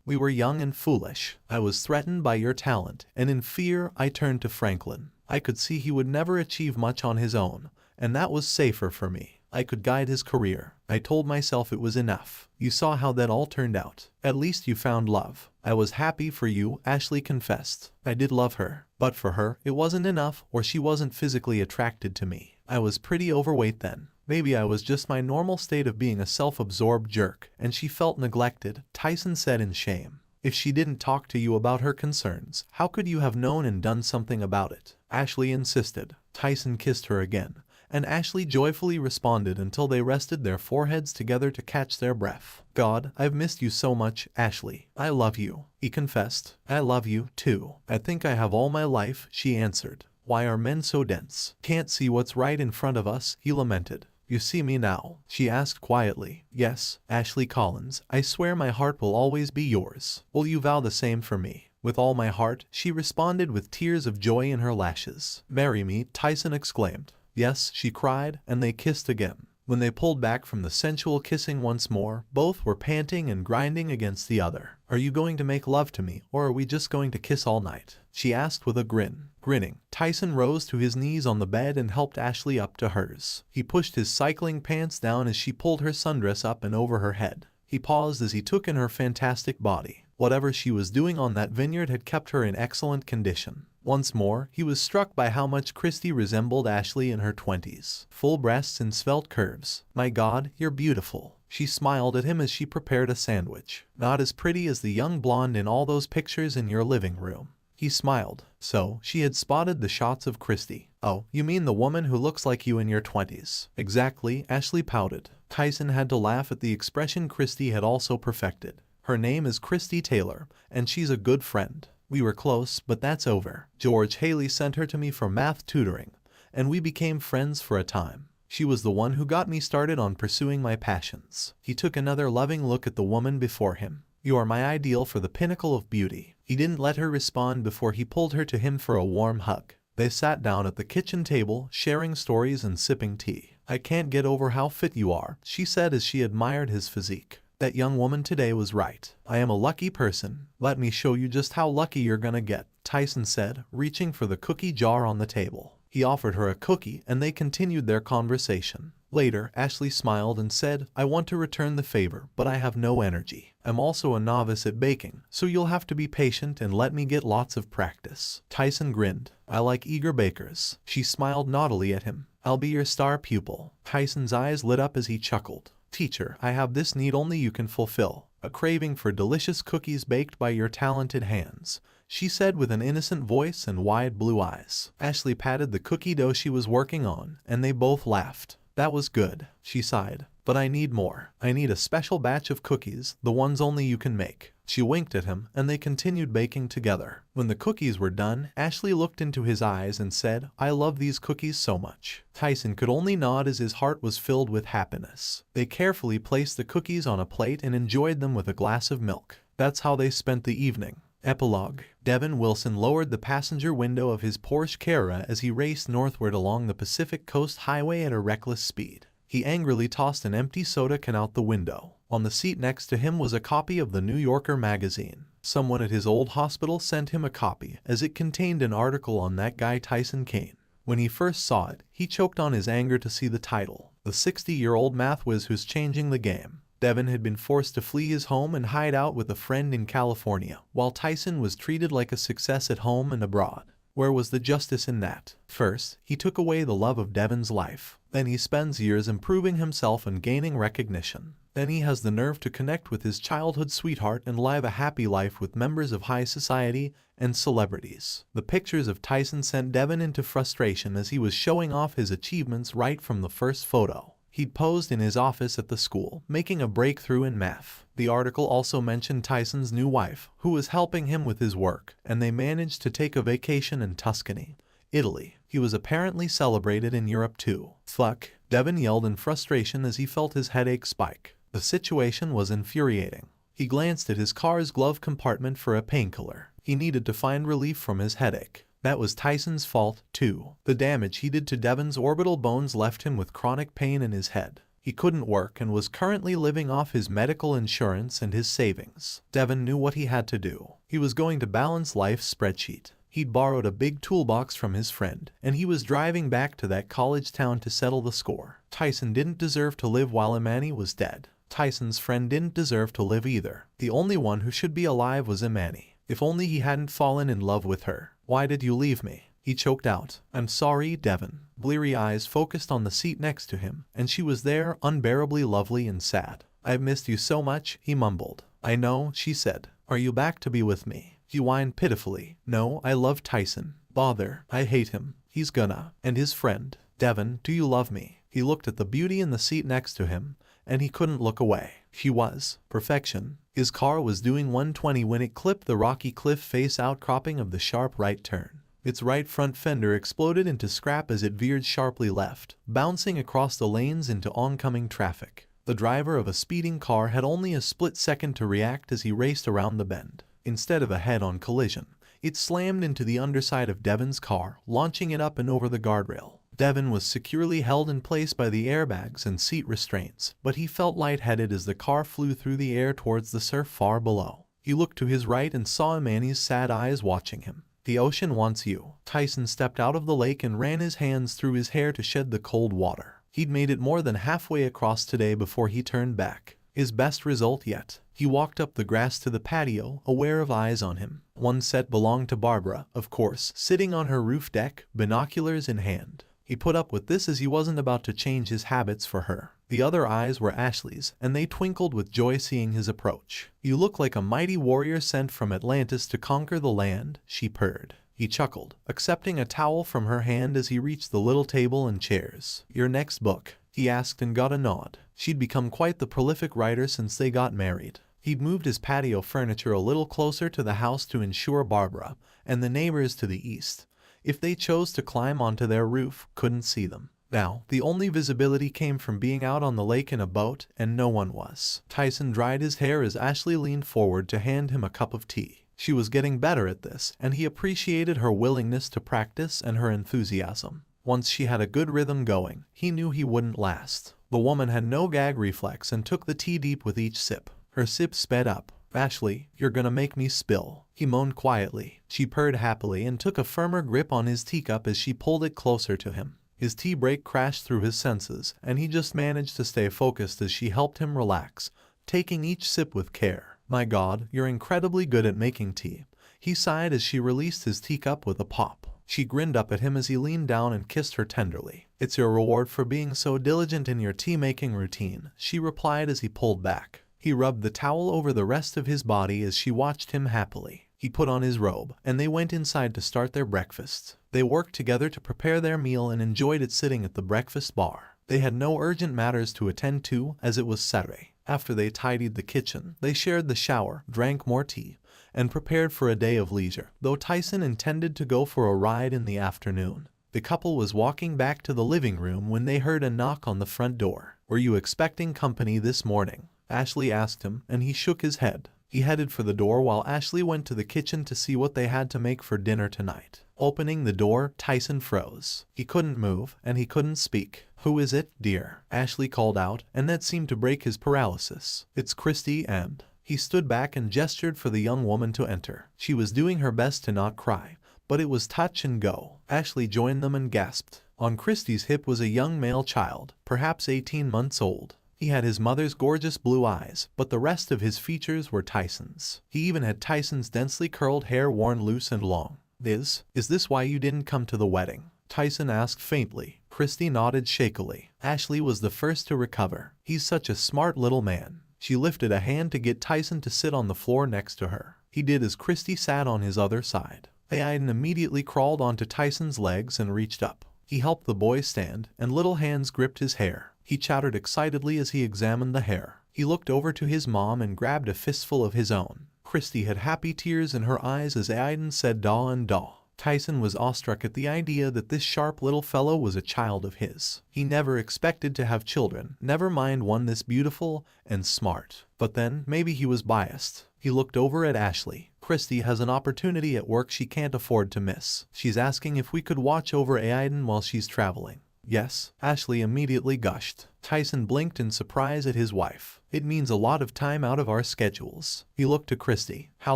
We were young and foolish. I was threatened by your talent, and in fear I turned to Franklin. I could see he would never achieve much on his own, and that was safer for me. I could guide his career. I told myself it was enough. You saw how that all turned out. At least you found love." "I was happy for you," Ashley confessed. "I did love her, but for her, it wasn't enough, or she wasn't physically attracted to me. I was pretty overweight then. Maybe I was just my normal state of being a self-absorbed jerk, and she felt neglected," Tyson said in shame. "If she didn't talk to you about her concerns, how could you have known and done something about it?" Ashley insisted. Tyson kissed her again, and Ashley joyfully responded until they rested their foreheads together to catch their breath. "God, I've missed you so much, Ashley. I love you," he confessed. "I love you, too. I think I have all my life," she answered. "Why are men so dense? Can't see what's right in front of us," he lamented. "You see me now?" she asked quietly. "Yes, Ashley Collins. I swear my heart will always be yours. Will you vow the same for me?" "With all my heart," she responded with tears of joy in her lashes. "Marry me," Tyson exclaimed. "Yes," she cried, and they kissed again. When they pulled back from the sensual kissing once more, both were panting and grinding against the other. "Are you going to make love to me, or are we just going to kiss all night?" she asked with a grin. Grinning, Tyson rose to his knees on the bed and helped Ashley up to hers. He pushed his cycling pants down as she pulled her sundress up and over her head. He paused as he took in her fantastic body. Whatever she was doing on that vineyard had kept her in excellent condition. Once more, he was struck by how much Christy resembled Ashley in her 20s. Full breasts and svelte curves. "My God, you're beautiful." She smiled at him as she prepared a sandwich. "Not as pretty as the young blonde in all those pictures in your living room." He smiled. So, she had spotted the shots of Christy. Oh, you mean the woman who looks like you in your 20s? Exactly, Ashley pouted. Tyson had to laugh at the expression Christy had also perfected. Her name is Christy Taylor, and she's a good friend. We were close, but that's over. George Haley sent her to me for math tutoring, and we became friends for a time. She was the one who got me started on pursuing my passions. He took another loving look at the woman before him. You are my ideal for the pinnacle of beauty. He didn't let her respond before he pulled her to him for a warm hug. They sat down at the kitchen table, sharing stories and sipping tea. I can't get over how fit you are, she said as she admired his physique. That young woman today was right. I am a lucky person. Let me show you just how lucky you're gonna get, Tyson said, reaching for the cookie jar on the table. He offered her a cookie and they continued their conversation. Later, Ashley smiled and said, I want to return the favor, but I have no energy. I'm also a novice at baking, so you'll have to be patient and let me get lots of practice. Tyson grinned. I like eager bakers. She smiled naughtily at him. I'll be your star pupil. Tyson's eyes lit up as he chuckled. Teacher, I have this need only you can fulfill. A craving for delicious cookies baked by your talented hands, she said with an innocent voice and wide blue eyes. Ashley patted the cookie dough she was working on, and they both laughed. That was good, she sighed. But I need more. I need a special batch of cookies, the ones only you can make. She winked at him, and they continued baking together. When the cookies were done, Ashley looked into his eyes and said, I love these cookies so much. Tyson could only nod as his heart was filled with happiness. They carefully placed the cookies on a plate and enjoyed them with a glass of milk. That's how they spent the evening. Epilogue. Devin Wilson lowered the passenger window of his Porsche Carrera as he raced northward along the Pacific Coast Highway at a reckless speed. He angrily tossed an empty soda can out the window. On the seat next to him was a copy of the New Yorker magazine. Someone at his old hospital sent him a copy, as it contained an article on that guy Tyson Kane. When he first saw it, he choked on his anger to see the title. The 60-year-old math whiz who's changing the game. Devin had been forced to flee his home and hide out with a friend in California, while Tyson was treated like a success at home and abroad. Where was the justice in that? First, he took away the love of Devin's life. Then he spends years improving himself and gaining recognition. Then he has the nerve to connect with his childhood sweetheart and live a happy life with members of high society and celebrities. The pictures of Tyson sent Devin into frustration as he was showing off his achievements right from the first photo. He'd posed in his office at the school, making a breakthrough in math. The article also mentioned Tyson's new wife, who was helping him with his work, and they managed to take a vacation in Tuscany, Italy. He was apparently celebrated in Europe too. Fuck, Devin yelled in frustration as he felt his headache spike. The situation was infuriating. He glanced at his car's glove compartment for a painkiller. He needed to find relief from his headache. That was Tyson's fault, too. The damage he did to Devin's orbital bones left him with chronic pain in his head. He couldn't work and was currently living off his medical insurance and his savings. Devin knew what he had to do. He was going to balance life's spreadsheet. He'd borrowed a big toolbox from his friend, and he was driving back to that college town to settle the score. Tyson didn't deserve to live while Imani was dead. Tyson's friend didn't deserve to live either. The only one who should be alive was Imani. If only he hadn't fallen in love with her. Why did you leave me? He choked out. I'm sorry, Devin. Bleary eyes focused on the seat next to him, and she was there, unbearably lovely and sad. I've missed you so much, he mumbled. I know, she said. Are you back to be with me? He whined pitifully. No, I love Tyson. Bother, I hate him. He's gonna. And his friend. Devin, do you love me? He looked at the beauty in the seat next to him, and he couldn't look away. She was perfection. His car was doing 120 when it clipped the rocky cliff face outcropping of the sharp right turn. Its right front fender exploded into scrap as it veered sharply left, bouncing across the lanes into oncoming traffic. The driver of a speeding car had only a split second to react as he raced around the bend. Instead of a head-on collision, it slammed into the underside of Devin's car, launching it up and over the guardrail. Devin was securely held in place by the airbags and seat restraints, but he felt lightheaded as the car flew through the air towards the surf far below. He looked to his right and saw Imani's sad eyes watching him. The ocean wants you. Tyson stepped out of the lake and ran his hands through his hair to shed the cold water. He'd made it more than halfway across today before he turned back. His best result yet. He walked up the grass to the patio, aware of eyes on him. One set belonged to Barbara, of course, sitting on her roof deck, binoculars in hand. He put up with this as he wasn't about to change his habits for her. The other eyes were Ashley's, and they twinkled with joy seeing his approach. You look like a mighty warrior sent from Atlantis to conquer the land, she purred. he chuckled, accepting a towel from her hand as he reached the little table and chairs. "Your next book?" he asked and got a nod. She'd become quite the prolific writer since they got married. He'd moved his patio furniture a little closer to the house to ensure Barbara and the neighbors to the east, if they chose to climb onto their roof, couldn't see them. Now, the only visibility came from being out on the lake in a boat, and no one was. Tyson dried his hair as Ashley leaned forward to hand him a cup of tea. She was getting better at this, and he appreciated her willingness to practice and her enthusiasm. Once she had a good rhythm going, he knew he wouldn't last. The woman had no gag reflex and took the tea deep with each sip. Her sip sped up. "Ashley, you're gonna make me spill," he moaned quietly. She purred happily and took a firmer grip on his teacup as she pulled it closer to him. His tea break crashed through his senses, and he just managed to stay focused as she helped him relax, taking each sip with care. "My God, you're incredibly good at making tea," he sighed as she released his teacup with a pop. She grinned up at him as he leaned down and kissed her tenderly. "It's your reward for being so diligent in your tea-making routine," she replied as he pulled back. He rubbed the towel over the rest of his body as she watched him happily. He put on his robe, and they went inside to start their breakfast. They worked together to prepare their meal and enjoyed it sitting at the breakfast bar. They had no urgent matters to attend to, as it was Saturday. After they tidied the kitchen, they shared the shower, drank more tea, and prepared for a day of leisure, though Tyson intended to go for a ride in the afternoon. The couple was walking back to the living room when they heard a knock on the front door. "Were you expecting company this morning?" Ashley asked him, and he shook his head. He headed for the door while Ashley went to the kitchen to see what they had to make for dinner tonight. Opening the door, Tyson froze. He couldn't move, and he couldn't speak. "Who is it, dear?" Ashley called out, and that seemed to break his paralysis. "It's Christy and..." He stood back and gestured for the young woman to enter. She was doing her best to not cry, but it was touch and go. Ashley joined them and gasped. On Christy's hip was a young male child, perhaps 18 months old. He had his mother's gorgeous blue eyes, but the rest of his features were Tyson's. He even had Tyson's densely curled hair worn loose and long. Is this why you didn't come to the wedding?" Tyson asked faintly. Christy nodded shakily. Ashley was the first to recover. "He's such a smart little man." She lifted a hand to get Tyson to sit on the floor next to her. He did as Christy sat on his other side. Aiden immediately crawled onto Tyson's legs and reached up. He helped the boy stand, and little hands gripped his hair. He chattered excitedly as he examined the hair. He looked over to his mom and grabbed a fistful of his own. Christy had happy tears in her eyes as Aiden said "daw" and "daw." Tyson was awestruck at the idea that this sharp little fellow was a child of his. He never expected to have children, never mind one this beautiful and smart. But then, maybe he was biased. He looked over at Ashley. "Christy has an opportunity at work she can't afford to miss. She's asking if we could watch over Aiden while she's traveling." "Yes," Ashley immediately gushed. Tyson blinked in surprise at his wife. "It means a lot of time out of our schedules." He looked to Christy. "How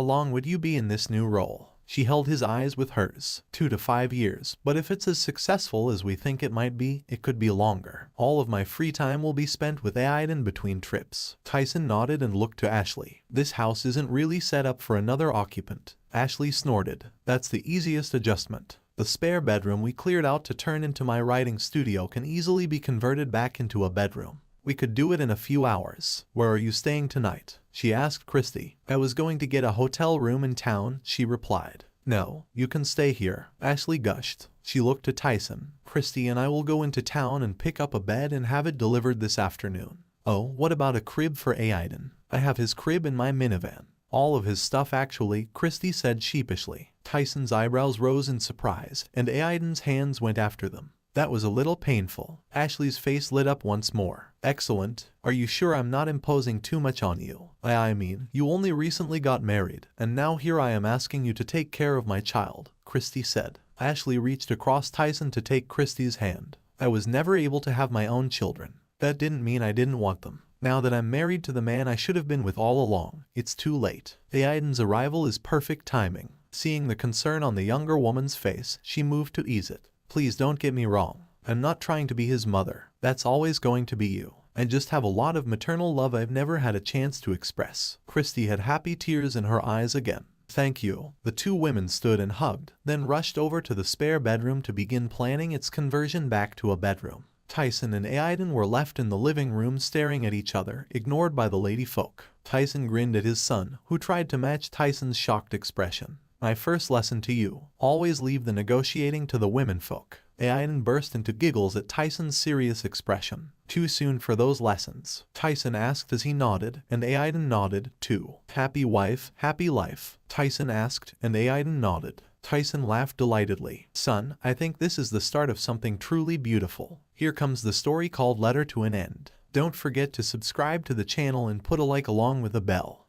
long would you be in this new role?" She held his eyes with hers. 2 to 5 years, but if it's as successful as we think it might be, it could be longer. All of my free time will be spent with Aiden between trips." Tyson nodded and looked to Ashley. "This house isn't really set up for another occupant." Ashley snorted. "That's the easiest adjustment. The spare bedroom we cleared out to turn into my writing studio can easily be converted back into a bedroom. We could do it in a few hours." "Where are you staying tonight?" she asked Christy. "I was going to get a hotel room in town," she replied. "No, you can stay here," Ashley gushed. She looked to Tyson. "Christy and I will go into town and pick up a bed and have it delivered this afternoon." "Oh, what about a crib for Aiden?" "I have his crib in my minivan." "All of his stuff actually," Christy said sheepishly. Tyson's eyebrows rose in surprise, and Aiden's hands went after them. That was a little painful. Ashley's face lit up once more. "Excellent. Are you sure I'm not imposing too much on you? I mean, you only recently got married, and now here I am asking you to take care of my child," Christy said. Ashley reached across Tyson to take Christy's hand. "I was never able to have my own children. That didn't mean I didn't want them. Now that I'm married to the man I should have been with all along, it's too late." Aiden's arrival is perfect timing. Seeing the concern on the younger woman's face, she moved to ease it. "Please don't get me wrong. I'm not trying to be his mother. That's always going to be you. I just have a lot of maternal love I've never had a chance to express." Christy had happy tears in her eyes again. "Thank you." The two women stood and hugged, then rushed over to the spare bedroom to begin planning its conversion back to a bedroom. Tyson and Aiden were left in the living room staring at each other, ignored by the lady folk. Tyson grinned at his son, who tried to match Tyson's shocked expression. My first lesson to you, always leave the negotiating to the womenfolk. Aiden burst into giggles at Tyson's serious expression. Too soon for those lessons? Tyson asked as he nodded, and Aiden nodded, too. Happy wife, happy life? Tyson asked, and Aiden nodded. Tyson laughed delightedly. Son, I think this is the start of something truly beautiful. Here comes the story called Letter to an End. Don't forget to subscribe to the channel and put a like along with a bell.